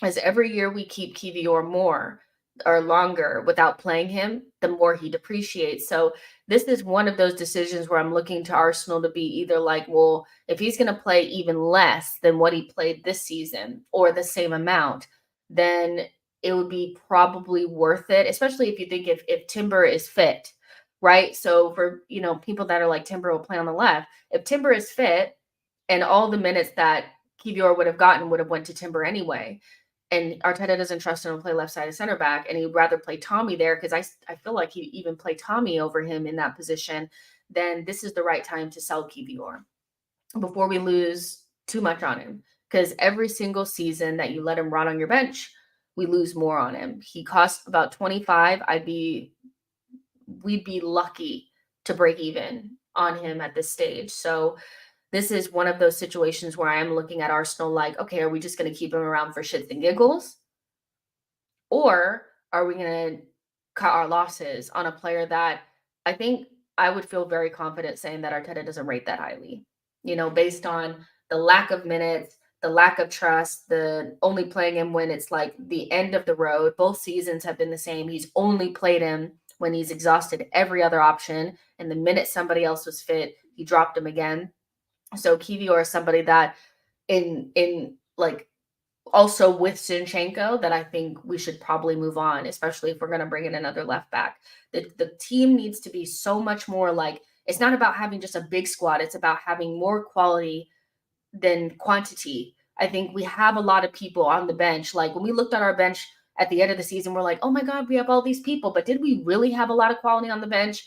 As every year we keep Kivior more or longer without playing him, the more he depreciates. So this is one of those decisions where I'm looking to Arsenal to be either like, well, if he's going to play even less than what he played this season or the same amount, then it would be probably worth it, especially if you think if Timber is fit, right? So for, people that are like Timber will play on the left, if Timber is fit and all the minutes that Kivior would have gotten would have went to Timber anyway, and Arteta doesn't trust him to play left side of center back, and he'd rather play Tommy there because I feel like he'd even play Tommy over him in that position, then this is the right time to sell Kivior before we lose too much on him. Because every single season that you let him rot on your bench, we lose more on him. He costs about 25. We'd be lucky to break even on him at this stage. So this is one of those situations where I am looking at Arsenal like, okay, are we just going to keep him around for shits and giggles? Or are we going to cut our losses on a player that I think I would feel very confident saying that Arteta doesn't rate that highly, based on the lack of minutes, the lack of trust, the only playing him when it's like the end of the road. Both seasons have been the same. He's only played him when he's exhausted every other option. And the minute somebody else was fit, he dropped him again. So Kivior is somebody that in like also with Zinchenko that I think we should probably move on, especially if we're going to bring in another left back. The team needs to be so much more like, it's not about having just a big squad. It's about having more quality than quantity. I think we have a lot of people on the bench. Like when we looked at our bench at the end of the season, we're like, oh my God, we have all these people, but did we really have a lot of quality on the bench?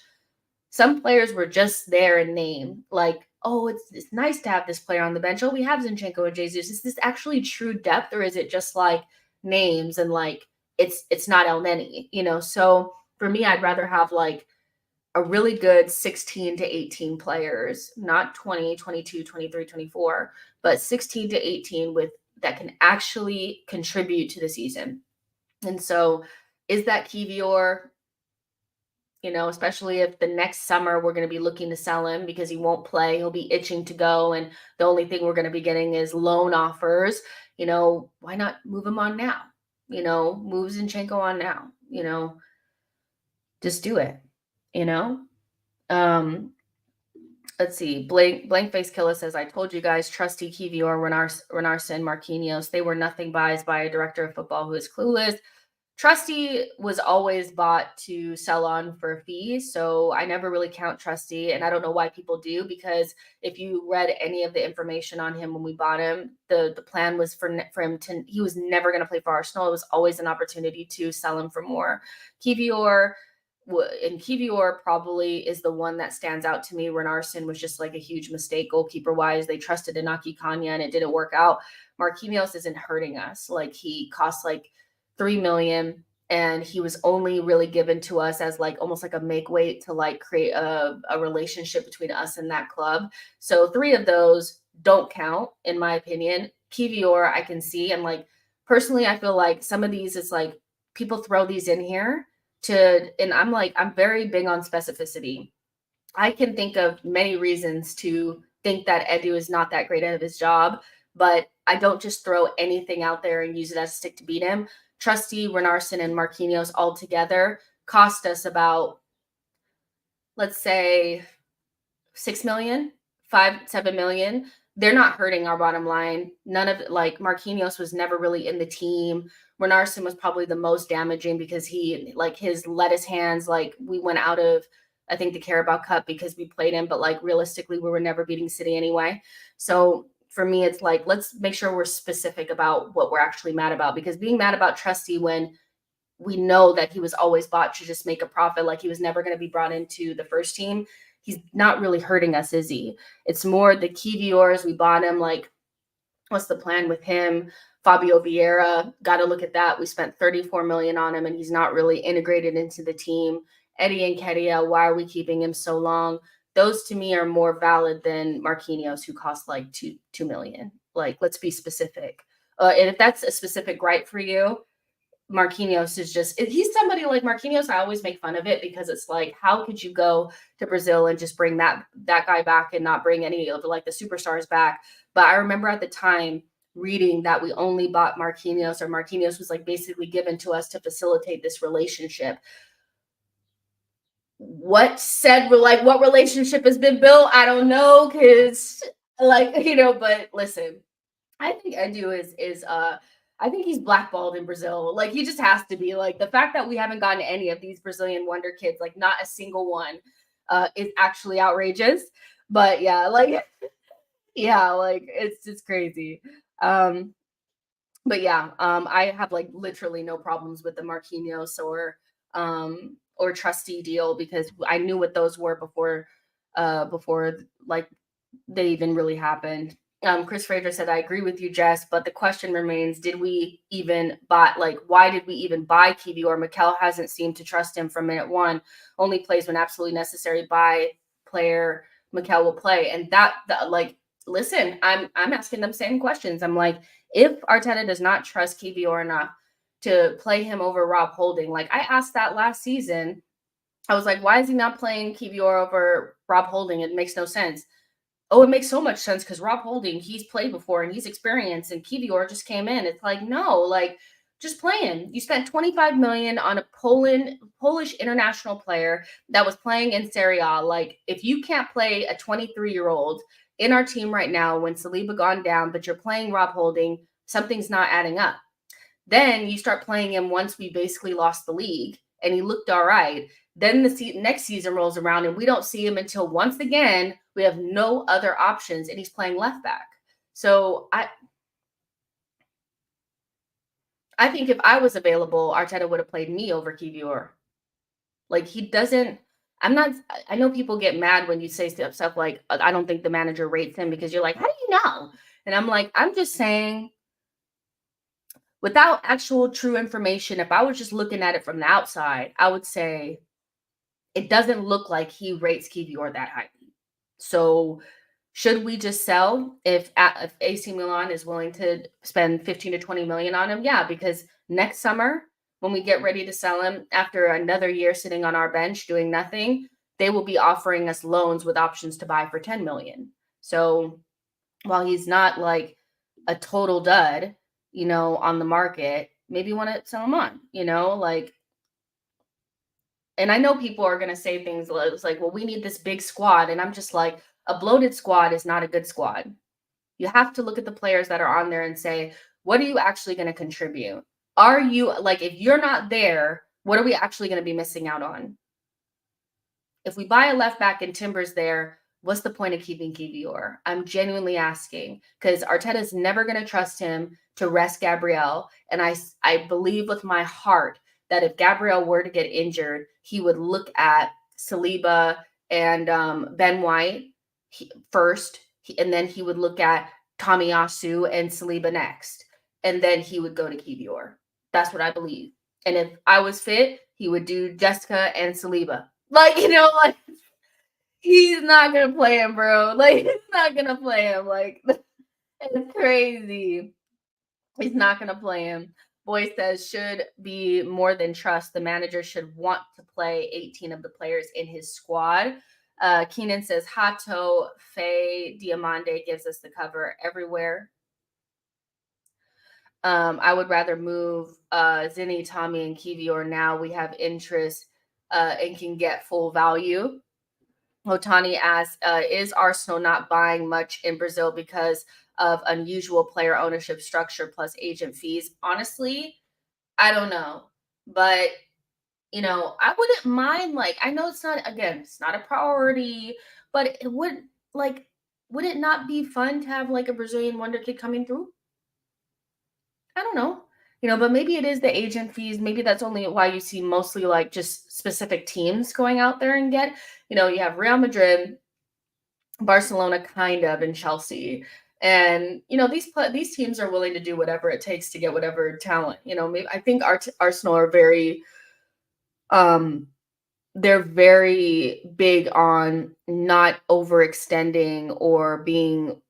Some players were just there in name. Like, oh, it's nice to have this player on the bench. Oh, we have Zinchenko and Jesus. Is this actually true depth, or is it just like names and like it's not El Neni, So for me, I'd rather have like a really good 16 to 18 players, not 20, 22, 23, 24, but 16 to 18 with that can actually contribute to the season. And so is that Kivior? Especially if the next summer we're going to be looking to sell him because he won't play. He'll be itching to go. And the only thing we're going to be getting is loan offers. Why not move him on now? Move Zinchenko on now. Just do it. Let's see. Blank Face Killer says, I told you guys, trusty Kivior, Renarson, Marquinhos, they were nothing buys by a director of football who is clueless. Trusty was always bought to sell on for a fee, so I never really count Trusty, and I don't know why people do, because if you read any of the information on him when we bought him, the plan was for him to, he was never going to play for Arsenal. It was always an opportunity to sell him for more. Kivior probably is the one that stands out to me. Renarson was just like a huge mistake goalkeeper-wise. They trusted Inaki Kanya, and it didn't work out. Marquinhos isn't hurting us. Like, he costs like 3 million, and he was only really given to us as like almost like a make weight to like create a relationship between us and that club. So 3 of those don't count in my opinion. Kivior I can see, and like personally I feel like some of these, it's like people throw these in here and I'm very big on specificity. I can think of many reasons to think that Edu is not that great at his job, but I don't just throw anything out there and use it as a stick to beat him. Trusty, Renarson, and Marquinhos all together cost us about, let's say, 6 million, 5, 7 million. They're not hurting our bottom line. None of like Marquinhos was never really in the team. Renarson was probably the most damaging because he like his lettuce hands, like we went out of I think the Carabao Cup because we played him, but like realistically, we were never beating City anyway. So for me, it's like let's make sure we're specific about what we're actually mad about because being mad about Trusty when we know that he was always bought to just make a profit. Like he was never going to be brought into the first team. He's not really hurting us, is he? It's more the Kiviors. We bought him. Like, what's the plan with him? Fabio Vieira, got to look at that. We spent 34 million on him, and he's not really integrated into the team. Eddie Nketiah, why are we keeping him so long? Those to me are more valid than Marquinhos, who cost like two million. Like, let's be specific. And if that's a specific gripe for you, Marquinhos is just he's somebody like Marquinhos. I always make fun of it because it's like, how could you go to Brazil and just bring that guy back and not bring any of like the superstars back? But I remember at the time reading that we only bought Marquinhos, or Marquinhos was like basically given to us to facilitate this relationship. What relationship has been built? I don't know, because but listen, I think Edu is I think he's blackballed in Brazil. Like he just has to be. Like the fact that we haven't gotten any of these Brazilian wonder kids, like not a single one, is actually outrageous. But yeah, like yeah, like it's just crazy. Um, but yeah, I have like literally no problems with the Marquinhos or Trusty deal because I knew what those were before like they even really happened. Chris Fraser said, I agree with you, Jess, but the question remains, did we even buy, like, why did we even buy Kiwi? Or Mikel hasn't seemed to trust him from minute one, only plays when absolutely necessary by player Mikel will play. And like, listen, I'm asking them same questions. I'm like, if Arteta does not trust Kiwi or enough to play him over Rob Holding, like I asked that last season, I was like, why is he not playing Kivior over Rob Holding? It makes no sense. Oh, it makes so much sense because Rob Holding, he's played before and he's experienced, and Kivior just came in. It's like, no, like just playing. You spent 25 million on a Polish international player that was playing in Serie A. Like, if you can't play a 23-year-old in our team right now when Saliba gone down, but you're playing Rob Holding, something's not adding up. Then you start playing him once we basically lost the league and he looked all right. Then the next season rolls around and we don't see him until once again we have no other options and he's playing left back. So I think if I was available, Arteta would have played me over Kivior. Like he doesn't. I know people get mad when you say stuff like, I don't think the manager rates him because you're like, how do you know? And I'm like, I'm just saying, without actual true information, if I was just looking at it from the outside, I would say it doesn't look like he rates Kivior that highly. So should we just sell if AC Milan is willing to spend 15 to 20 million on him? Yeah, because next summer, when we get ready to sell him after another year sitting on our bench doing nothing, they will be offering us loans with options to buy for 10 million. So while he's not like a total dud, on the market, maybe you want to sell him on, like, and I know people are going to say things like, well, we need this big squad. And I'm just like, a bloated squad is not a good squad. You have to look at the players that are on there and say, what are you actually going to contribute? Are you like, if you're not there, what are we actually going to be missing out on? If we buy a left back and Timber's there, what's the point of keeping Kivior? I'm genuinely asking because Arteta is never going to trust him to rest Gabriel. And I believe with my heart that if Gabriel were to get injured, he would look at Saliba and Ben White first, and then he would look at Tomiyasu and Saliba next. And then he would go to Kivior. That's what I believe. And if I was fit, he would do Jessica and Saliba. Like, like he's not gonna play him, bro. Like, he's not gonna play him. Like, it's crazy. He's not gonna play him. Boy says should be more than trust. The manager should want to play 18 of the players in his squad. Keenan says Hato Faye Diamande gives us the cover everywhere. I would rather move Zinni, Tommy, and Kivior. Now we have interest and can get full value. Otani asks, is Arsenal not buying much in Brazil because of unusual player ownership structure plus agent fees? Honestly, I don't know. But, I wouldn't mind, like, I know it's not, again, it's not a priority, but it would, like, would it not be fun to have like a Brazilian wonder kid coming through? I don't know. But maybe it is the agent fees. Maybe that's only why you see mostly like just specific teams going out there and get, you have Real Madrid, Barcelona kind of, and Chelsea. And these teams are willing to do whatever it takes to get whatever talent. Maybe I think Arsenal are very um they're very big on not overextending or being,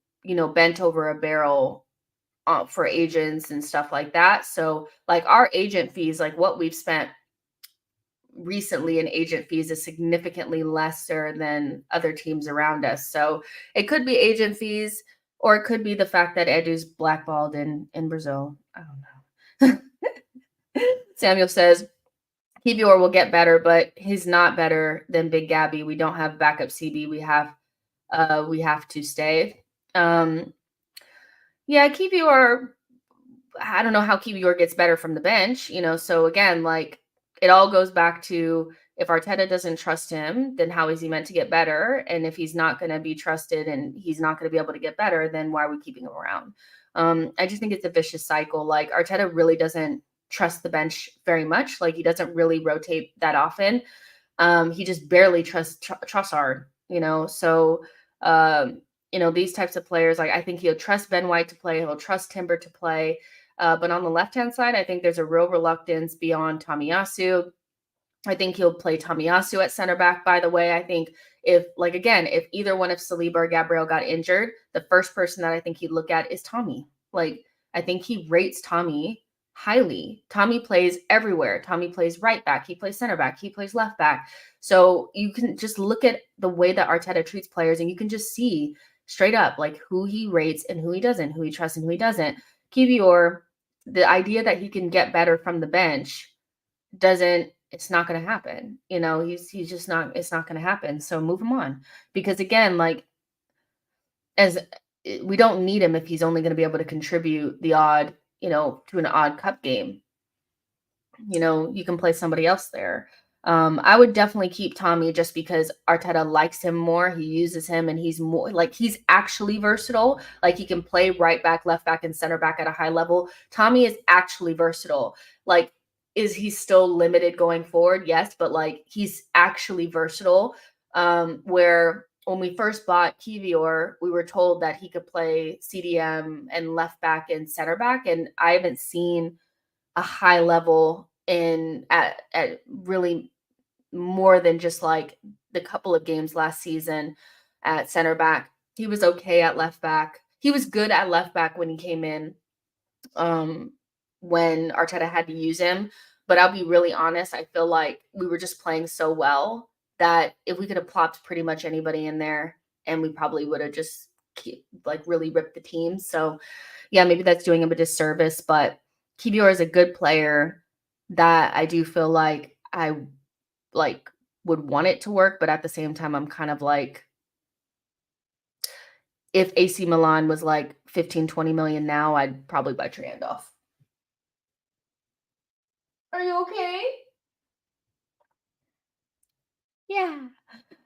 bent over a barrel for agents and stuff like that. So, like our agent fees, like what we've spent recently in agent fees is significantly lesser than other teams around us. So, it could be agent fees, or it could be the fact that Edu's blackballed in Brazil. I don't know. Samuel says Kivior will get better, but he's not better than Big Gabby. We don't have backup CB. We have to stay. Yeah, Kivior, I don't know how Kiwior gets better from the bench, So again, like it all goes back to if Arteta doesn't trust him, then how is he meant to get better? And if he's not going to be trusted and he's not going to be able to get better, then why are we keeping him around? I just think it's a vicious cycle. Like Arteta really doesn't trust the bench very much. Like he doesn't really rotate that often. He just barely trusts Trossard, So, these types of players, like I think he'll trust Ben White to play. He'll trust Timber to play. But on the left-hand side, I think there's a real reluctance beyond Tomiyasu. I think he'll play Tomiyasu at center back, by the way. I think if either one of Saliba or Gabriel got injured, the first person that I think he'd look at is Tommy. Like, I think he rates Tommy highly. Tommy plays everywhere. Tommy plays right back. He plays center back. He plays left back. So you can just look at the way that Arteta treats players and you can just see straight up like who he rates and who he doesn't, who he trusts and who he doesn't. Kivior, the idea that he can get better from the bench doesn't it's not going to happen. He's just not it's not going to happen. So move him on because again, like as we don't need him if he's only going to be able to contribute the odd, to an odd cup game. You can play somebody else there. I would definitely keep Tommy just because Arteta likes him more. He uses him and he's more like he's actually versatile. Like he can play right back, left back, and center back at a high level. Tommy is actually versatile. Like, is he still limited going forward? Yes, but like he's actually versatile. Where when we first bought Kivior, we were told that he could play CDM and left back and center back, and I haven't seen a high level at really more than just like the couple of games last season at center back. He was okay at left back. He was good at left back when he came in, um, when Arteta had to use him. But I'll be really honest, I feel like we were just playing so well that if we could have plopped pretty much anybody in there and we probably would have just really ripped the team. So yeah, maybe that's doing him a disservice, but Kivior is a good player that I do feel like I like would want it to work, but at the same time, I'm kind of like, if AC Milan was like 15, 20 million now, I'd probably buy Triandolph. Are you okay? Yeah.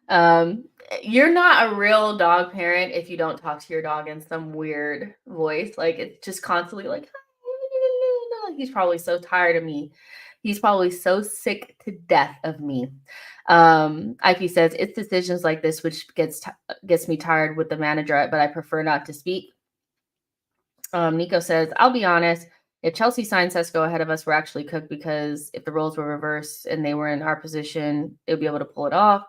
Um, you're not a real dog parent if you don't talk to your dog in some weird voice. Like it's just constantly like, he's probably so tired of me. He's probably so sick to death of me. Ike says it's decisions like this which gets me tired with the manager, but I prefer not to speak. Nico says, I'll be honest. If Chelsea signed Sesko ahead of us, we're actually cooked because if the roles were reversed and they were in our position, they'll be able to pull it off.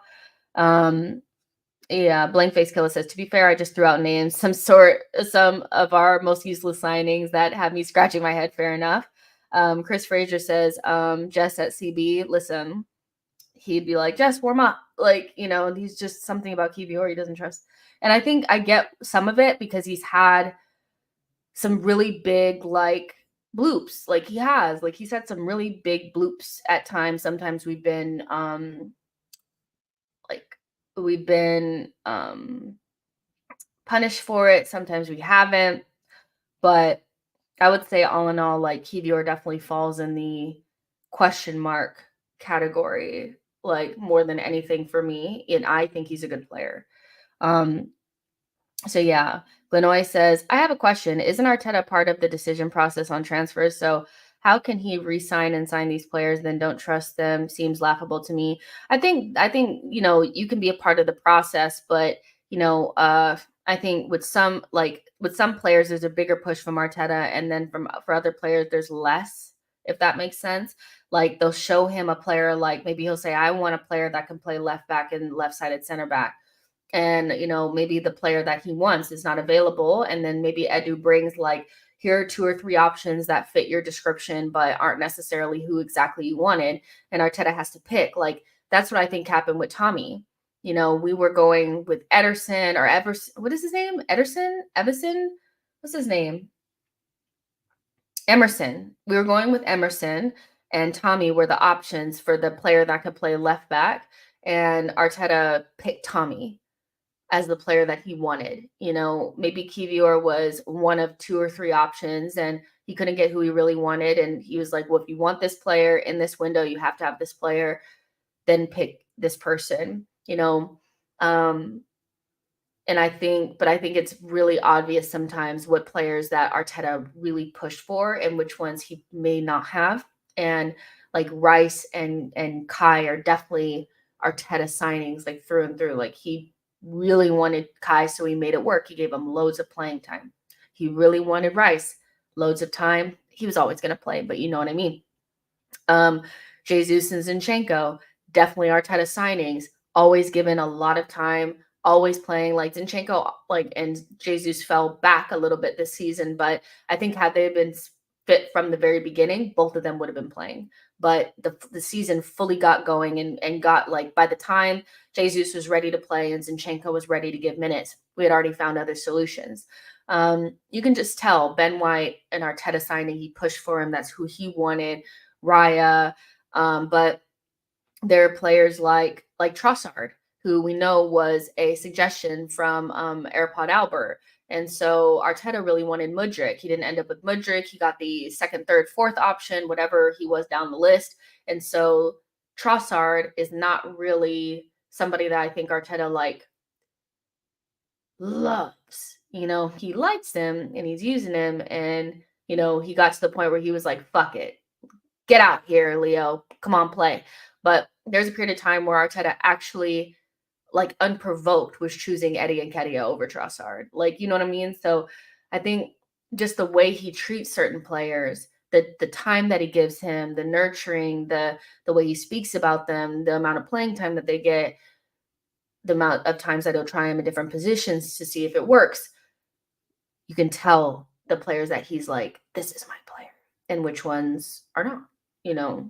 Yeah, Blank Face Killer says, to be fair, I just threw out names, some of our most useless signings that have me scratching my head. Fair enough. Chris Fraser says, Jess at CB, listen, he'd be like, Jess, warm up. Like, he's just something about Kivior he doesn't trust. And I think I get some of it because he's had some really big, like, bloops. Like he has, like he's had some really big bloops at times. Sometimes like we've been punished for it. Sometimes we haven't. But I would say all in all, like Kivior definitely falls in the question mark category, like more than anything for me. And I think he's a good player. Um, so yeah, Glenoy says, I have a question. Isn't Arteta part of the decision process on transfers? So how can he re-sign and sign these players, then don't trust them? Seems laughable to me. I think, you can be a part of the process, but I think with some players there's a bigger push from Arteta, and then for other players there's less, if that makes sense. Like they'll show him a player, like maybe he'll say, I want a player that can play left back and left-sided center back, and maybe the player that he wants is not available, and then maybe Edu brings like, here are 2 or 3 options that fit your description but aren't necessarily who exactly you wanted, and Arteta has to pick. Like that's what I think happened with Tommy. We were going with Ederson or Everson. What is his name? Everson? What's his name? Emerson. We were going with Emerson and Tommy were the options for the player that could play left back, and Arteta picked Tommy as the player that he wanted. Maybe Kivior was one of 2 or 3 options and he couldn't get who he really wanted. And he was like, well, if you want this player in this window, you have to have this player, then pick this person. Um, but I think it's really obvious sometimes what players that Arteta really pushed for and which ones he may not have. And like Rice and Kai are definitely Arteta signings, like through and through. Like he really wanted Kai, so he made it work. He gave him loads of playing time. He really wanted Rice, loads of time. He was always going to play, but you know what I mean. Jesus and Zinchenko, definitely Arteta signings, always given a lot of time, always playing. Like Zinchenko, and Jesus fell back a little bit this season, but I think had they been fit from the very beginning, both of them would have been playing. But the season fully got going and got, like, by the time Jesus was ready to play and Zinchenko was ready to give minutes, we had already found other solutions. You can just tell Ben White and Arteta signing, he pushed for him. That's who he wanted. Raya, but there are players like Trossard, who we know was a suggestion from AirPod Albert. And so Arteta really wanted Mudryk. He didn't end up with Mudryk. He got the second, third, fourth option, whatever he was down the list. And so Trossard is not really somebody that I think Arteta loves. He likes him and he's using him. And, he got to the point where he was like, fuck it. Get out here, Leo. Come on, play. But there's a period of time where Arteta actually, like, unprovoked, was choosing Eddie Nketiah over Trossard. Like, you know what I mean? So I think just the way he treats certain players, the time that he gives him, the nurturing, the way he speaks about them, the amount of playing time that they get, the amount of times that he'll try him in different positions to see if it works, you can tell the players that he's like, this is my player, and which ones are not. You know,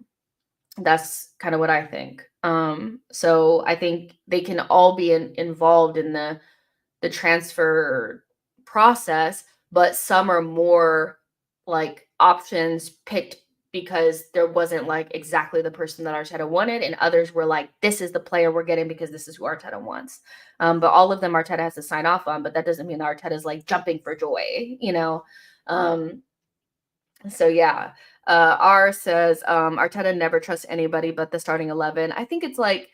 that's kind of what I think. So I think they can all be involved in the transfer process, but some are more like options picked because there wasn't like exactly the person that Arteta wanted, and others were like, this is the player we're getting because this is who Arteta wants. But all of them Arteta has to sign off on, but that doesn't mean that Arteta's like jumping for joy. Um, so yeah. R says Arteta never trusts anybody but the starting 11. I think it's like,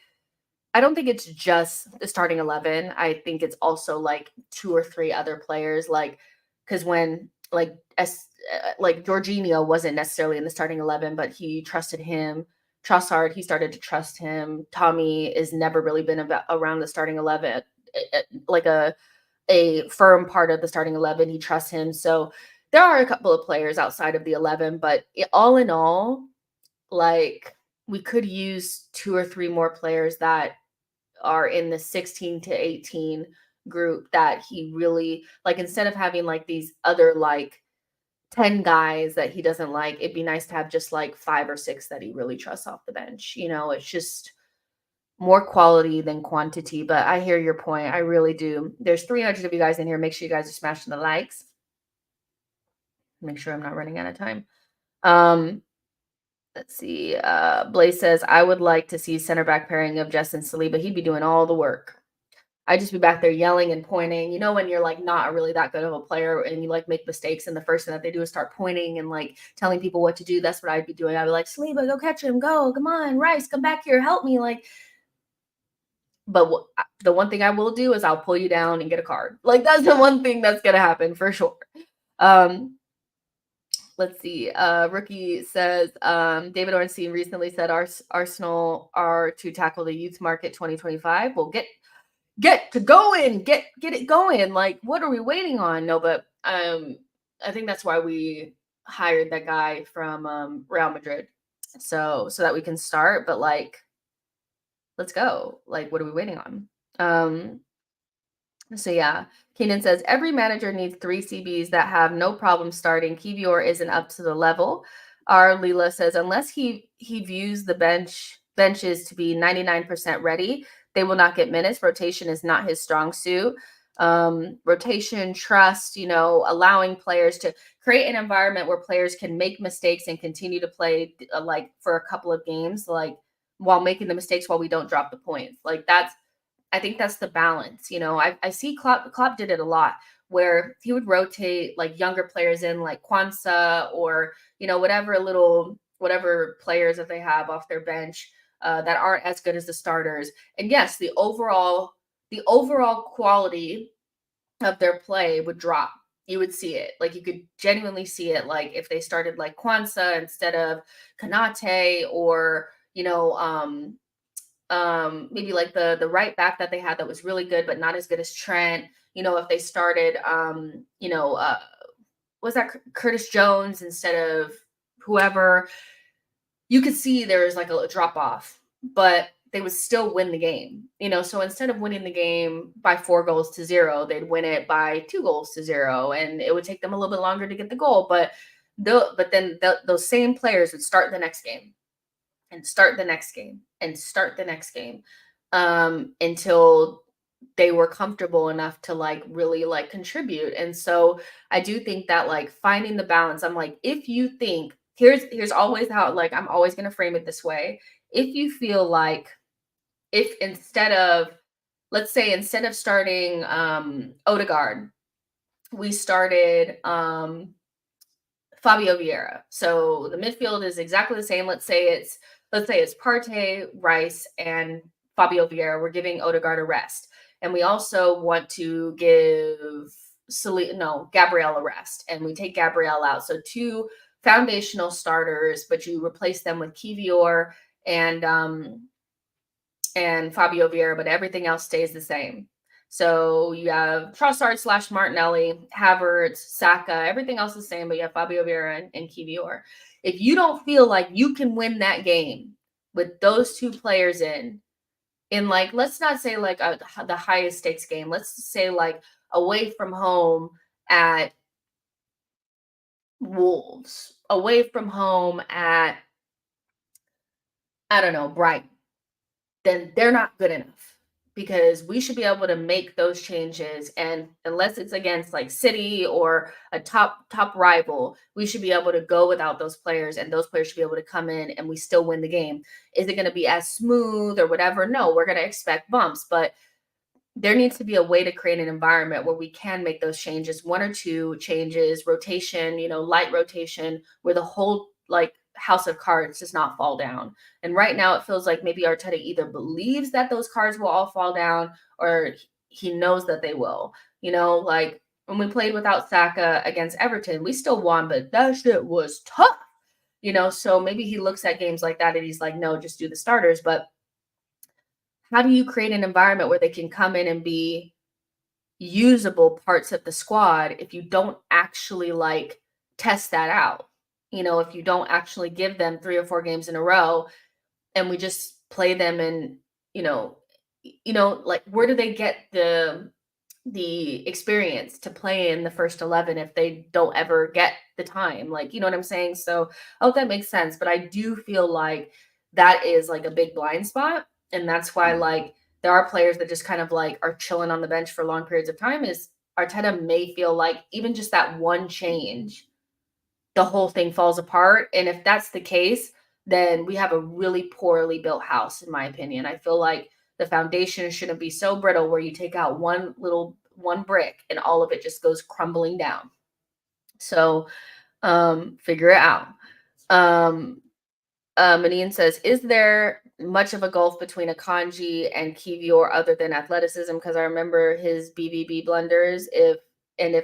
I don't think it's just the starting 11. I think it's also like 2 or 3 other players, like, because when like Jorginho wasn't necessarily in the starting 11, but he trusted him. Trossard, he started to trust him. Tommy has never really been around the starting 11, like a firm part of the starting 11. He trusts him. So there are a couple of players outside of the 11, but all in all, like, we could use 2 or 3 more players that are in the 16 to 18 group that he really like. Instead of having like these other like 10 guys that he doesn't like, it'd be nice to have just like 5 or 6 that he really trusts off the bench. It's just more quality than quantity. But I hear your point. I really do. There's 300 of you guys in here. Make sure you guys are smashing the likes. Make sure I'm not running out of time. Let's see. Blaze says, I would like to see center back pairing of Justin Saliba. He'd be doing all the work. I'd just be back there yelling and pointing. You know, when you're like not really that good of a player and you like make mistakes, and the first thing that they do is start pointing and like telling people what to do. That's what I'd be doing. I'd be like, Saliba, go catch him. Go. Come on. Rice, come back here. Help me. Like, but the one thing I will do is I'll pull you down and get a card. Like, that's the one thing that's going to happen for sure. Let's see. Rookie says, David Ornstein recently said Arsenal are to tackle the youth market 2025. Well, get to going, get it going. Like, what are we waiting on? No, but I think that's why we hired that guy from Real Madrid. So that we can start, but like, let's go. Like, what are we waiting on? So yeah, Keenan says every manager needs 3 CBs that have no problem starting. Kivior isn't up to the level. Our Leela says unless he views the benches to be 99% ready, they will not get minutes. Rotation is not his strong suit. Rotation, trust, allowing players to create an environment where players can make mistakes and continue to play like for a couple of games, like while making the mistakes while we don't drop the points. Like I think that's the balance. I see Klopp did it a lot where he would rotate like younger players in like Kwanzaa or, whatever players that they have off their bench that aren't as good as the starters. And yes, the overall quality of their play would drop. You would see it. Like you could genuinely see it. Like if they started like Kwanzaa instead of Kanate or, maybe like the right back that they had that was really good, but not as good as Trent. If they started, was that Curtis Jones instead of whoever, you could see there was like a drop off, but they would still win the game. So instead of winning the game by 4-0, they'd win it by 2-0, and it would take them a little bit longer to get the goal. But then those same players would start the next game and start the next game and start the next game until they were comfortable enough to like really like contribute. And so I do think that like finding the balance, I'm like, if you think here's always how, like, I'm always going to frame it this way. If you feel like if let's say instead of starting Odegaard, we started Fabio Vieira. So the midfield is exactly the same. Let's say it's Partey, Rice, and Fabio Vieira. We're giving Odegaard a rest. And we also want to give Gabriel a rest. And we take Gabriel out. So 2 foundational starters, but you replace them with Kivior and Fabio Vieira, but everything else stays the same. So you have Trossard / Martinelli, Havertz, Saka, everything else is the same, but you have Fabio Vieira and Kivior. If you don't feel like you can win that game with those 2 players in like, let's not say like the highest stakes game. Let's say like away from home at Wolves, away from home at, I don't know, Brighton, then they're not good enough, because we should be able to make those changes. And unless it's against like City or a top rival, we should be able to go without those players, and those players should be able to come in and we still win the game. Is it going to be as smooth or whatever? No, we're going to expect bumps, but there needs to be a way to create an environment where we can make those changes, 1 or 2 changes, rotation, light rotation, where the whole like house of cards does not fall down. And right now it feels like maybe Arteta either believes that those cards will all fall down, or he knows that they will. Like when we played without Saka against Everton, we still won, but that shit was tough. So maybe he looks at games like that and he's like, no, just do the starters. But how do you create an environment where they can come in and be usable parts of the squad if you don't actually like test that out? If you don't actually give them 3 or 4 games in a row and we just play them and, like, where do they get the experience to play in the first 11 if they don't ever get the time? Like, you know what I'm saying? So I hope that makes sense. But I do feel like that is like a big blind spot. And that's why like there are players that just kind of like are chilling on the bench for long periods of time. Is Arteta may feel like even just that one change the whole thing falls apart. And if that's the case, then we have a really poorly built house, in my opinion. I feel like the foundation shouldn't be so brittle where you take out one brick and all of it just goes crumbling down. So figure it out. Um, Manine says, is there much of a gulf between Akanji and Kivior other than athleticism? Because I remember his BBB blunders. If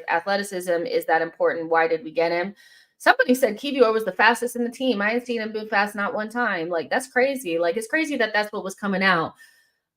athleticism is that important, why did we get him? Somebody said Kivior was the fastest in the team. I ain't seen him be fast not one time. Like, that's crazy. Like, it's crazy that that's what was coming out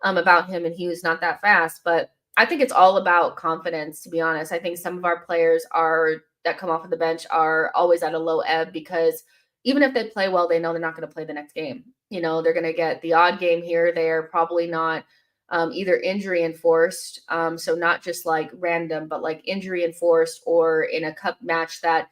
about him, and he was not that fast. But I think it's all about confidence, to be honest. I think some of our players that come off of the bench are always at a low ebb because even if they play well, they know they're not going to play the next game. You know, they're going to get the odd game here, they're probably not either injury enforced. So not just like random, but like injury enforced or in a cup match that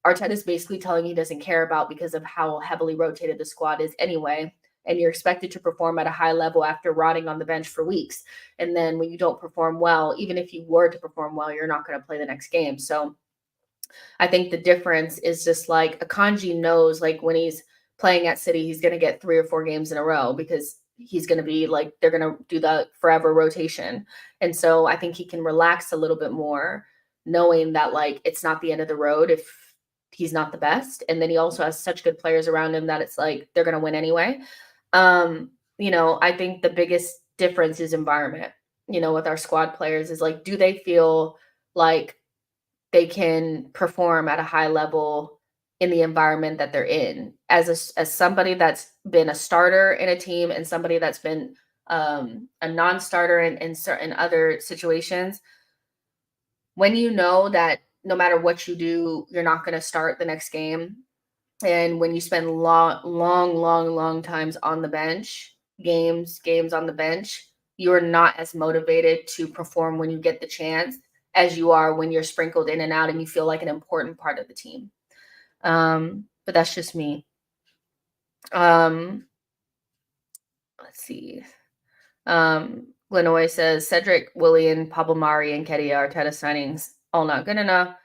Arteta is basically telling me he doesn't care about because of how heavily rotated the squad is anyway. And you're expected to perform at a high level after rotting on the bench for weeks. And then when you don't perform well, even if you were to perform well, you're not going to play the next game. So I think the difference is just like Akanji knows, like when he's playing at City, he's going to get 3 or 4 games in a row because he's going to be like, they're going to do the forever rotation. And so I think he can relax a little bit more, knowing that like it's not the end of the road if he's not the best. And then he also has such good players around him that it's like they're going to win anyway. I think the biggest difference is environment, with our squad players is like, do they feel like they can perform at a high level in the environment that they're in? As somebody that's been a starter in a team and somebody that's been a non-starter in certain other situations, when you know that no matter what you do, you're not going to start the next game, and when you spend long times on the bench, games on the bench, you're not as motivated to perform when you get the chance as you are when you're sprinkled in and out and you feel like an important part of the team. But that's just me. Let's see. Glenoy says Cedric, Willian, Pablo Mari, and Kedia Arteta signings all not good enough.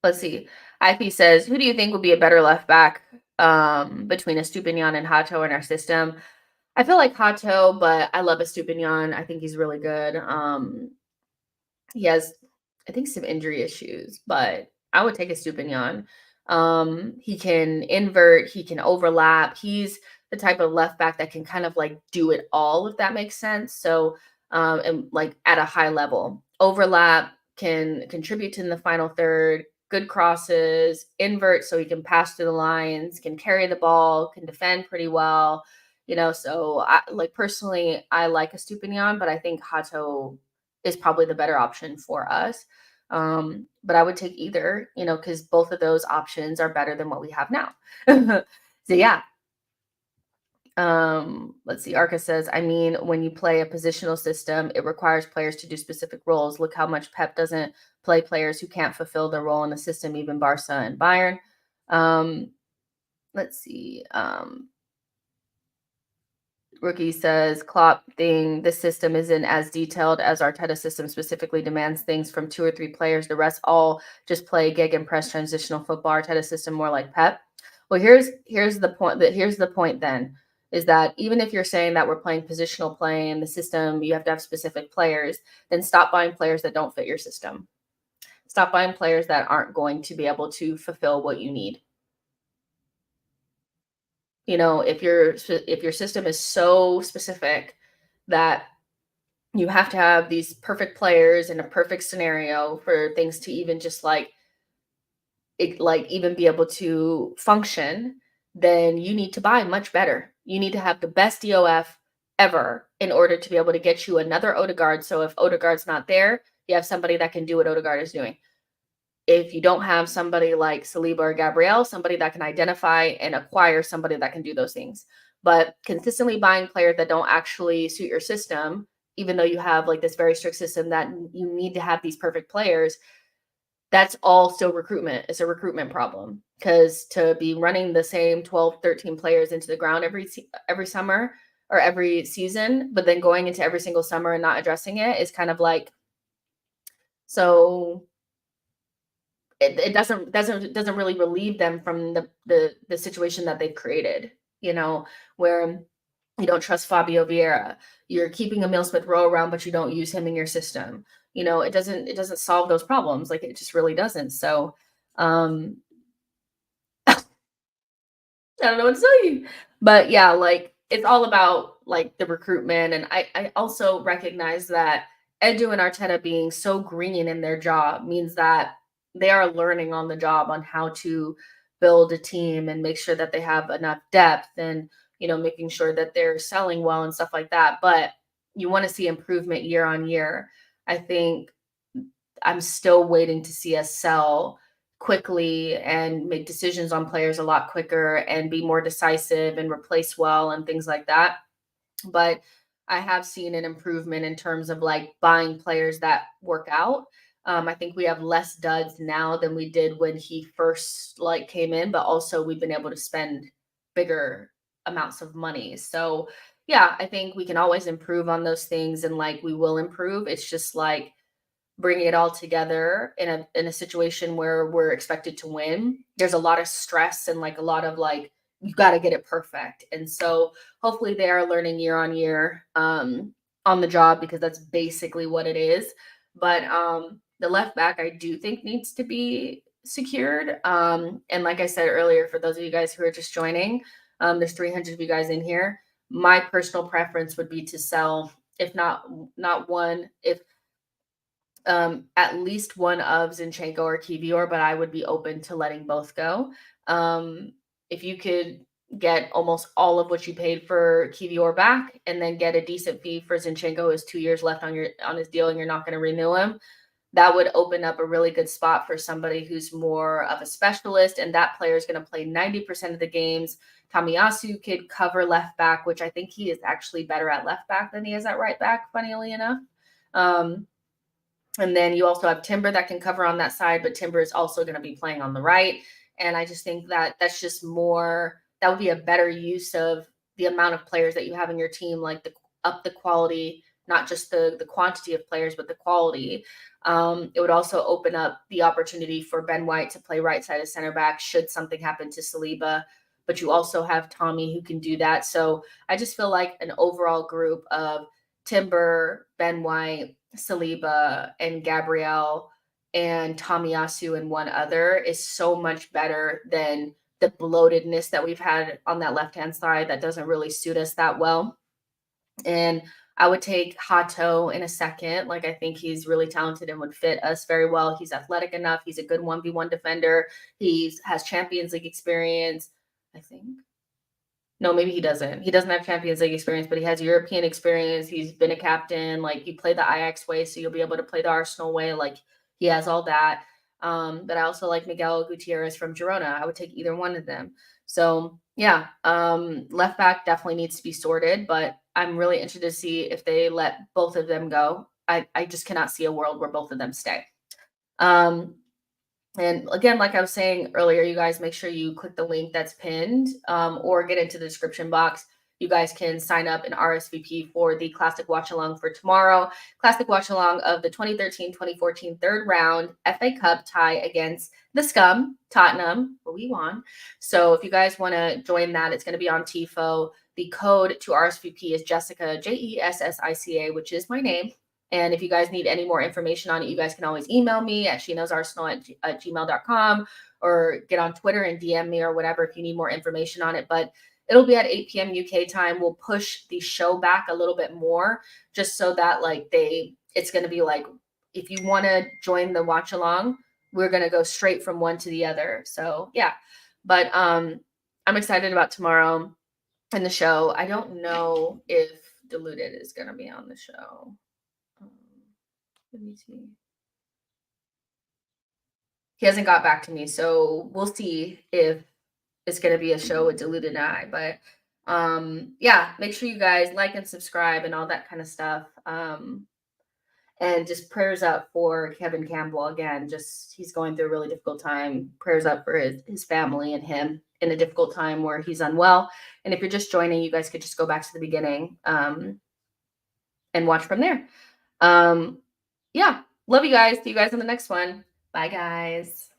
Let's see. IP says, who do you think would be a better left back between Estupinian and Hato in our system? I feel like Hato, but I love Estupinian. I think he's really good. He has, I think, some injury issues, but I would take Estupinian. He can invert, he can overlap. He's the type of left back that can kind of like do it all, if that makes sense. So, and like at a high level, overlap, can contribute to in the final third, good crosses, invert so he can pass through the lines, can carry the ball, can defend pretty well. So I like personally I like Estupinian, but I think Hato is probably the better option for us. But I would take either, because both of those options are better than what we have now. So yeah. Let's see. Arca says, I mean, when you play a positional system, it requires players to do specific roles. Look how much Pep doesn't play players who can't fulfill their role in the system, even Barca and Bayern. Let's see. Rookie says, Klopp thing, the system isn't as detailed as Arteta system specifically demands things from 2 or 3 players. The rest all just play gegenpress transitional football. Arteta system more like Pep. Well, here's the point. Here's the point then, is that even if you're saying that we're playing positional play in the system, you have to have specific players, then stop buying players that don't fit your system. Stop buying players that aren't going to be able to fulfill what you need. If your system is so specific that you have to have these perfect players in a perfect scenario for things to even just even be able to function, then you need to buy much better. You need to have the best DOF ever in order to be able to get you another Odegaard. So if Odegaard's not there, you have somebody that can do what Odegaard is doing. If you don't have somebody like Saliba or Gabriel, somebody that can identify and acquire somebody that can do those things. But consistently buying players that don't actually suit your system, even though you have like this very strict system that you need to have these perfect players, that's all still recruitment. It's a recruitment problem, because to be running the same 12, 13 players into the ground every summer or every season, but then going into every single summer and not addressing it is kind of like So it doesn't really relieve them from the situation that they've created, you know, where you don't trust Fabio Vieira. You're keeping Emil Smith Rowe around, but you don't use him in your system. It doesn't solve those problems. Like it just really doesn't. So um I don't know what to tell you. But yeah, like it's all about like the recruitment. And I also recognize that Edu and Arteta being so green in their job means that they are learning on the job on how to build a team and make sure that they have enough depth and making sure that they're selling well and stuff like that. But you want to see improvement year on year. I think I'm still waiting to see us sell quickly and make decisions on players a lot quicker and be more decisive and replace well and things like that. But I have seen an improvement in terms of like buying players that work out. I think we have less duds now than we did when he first like came in, but also we've been able to spend bigger amounts of money. So yeah, I think we can always improve on those things and like we will improve. It's just like bringing it all together in a situation where we're expected to win. There's a lot of stress and like a lot of like you got to get it perfect. And so hopefully they are learning year on year on the job because that's basically what it is. But the left back I do think needs to be secured. And like I said earlier, for those of you guys who are just joining, there's 300 of you guys in here. My personal preference would be to sell, if not one, if at least one of Zinchenko or Kivior, but I would be open to letting both go. If you could get almost all of what you paid for Kivior back and then get a decent fee for Zinchenko, who has 2 years left on his deal and you're not going to renew him, that would open up a really good spot for somebody who's more of a specialist, and that player is going to play 90% of the games. Tamiyasu could cover left back, which I think he is actually better at left back than he is at right back, funnily enough. And then you also have Timber that can cover on that side, but Timber is also going to be playing on the right. And I just think that that's just more, that would be a better use of the amount of players that you have in your team, like up the quality, not just the quantity of players, but the quality. It would also open up the opportunity for Ben White to play right side of center back should something happen to Saliba. But you also have Tommy who can do that. So I just feel like an overall group of Timber, Ben White, Saliba, and Gabrielle and Tamiyasu and one other is so much better than the bloatedness that we've had on that left-hand side that doesn't really suit us that well. And I would take Hato in a second. Like, I think he's really talented and would fit us very well. He's athletic enough. He's a good 1v1 defender. He has Champions League experience, I think. No, maybe he doesn't. He doesn't have Champions League experience, but he has European experience. He's been a captain. Like, you play the Ajax way, so you'll be able to play the Arsenal way. Like, he has all that. But I also like Miguel Gutierrez from Girona. I would take either one of them. So yeah, left back definitely needs to be sorted, but I'm really interested to see if they let both of them go. I just cannot see a world where both of them stay. Um, and again, like I was saying earlier, you guys make sure you click the link that's pinned or get into the description box. You guys can sign up and RSVP for the Classic Watch Along for tomorrow. Classic Watch Along of the 2013-2014 third round FA Cup tie against the Scum, Tottenham, where we won. So if you guys want to join that, it's going to be on TIFO. The code to RSVP is Jessica, Jessica, which is my name. And if you guys need any more information on it, you guys can always email me at sheknows@arsenal@gmail.com or get on Twitter and DM me or whatever if you need more information on it. But it'll be at 8 p.m. UK time. We'll push the show back a little bit more just so that like it's going to be like, if you want to join the watch along, we're going to go straight from one to the other. So yeah, but I'm excited about tomorrow and the show. I don't know if Diluted is going to be on the show. Let me see. He hasn't got back to me, so we'll see if it's gonna be a show with Diluted Eye. But yeah, make sure you guys like and subscribe and all that kind of stuff. And just prayers up for Kevin Campbell again. Just he's going through a really difficult time. Prayers up for his family and him in a difficult time where he's unwell. And if you're just joining, you guys could just go back to the beginning and watch from there. Yeah, Love you guys. See you guys in the next one. Bye, guys.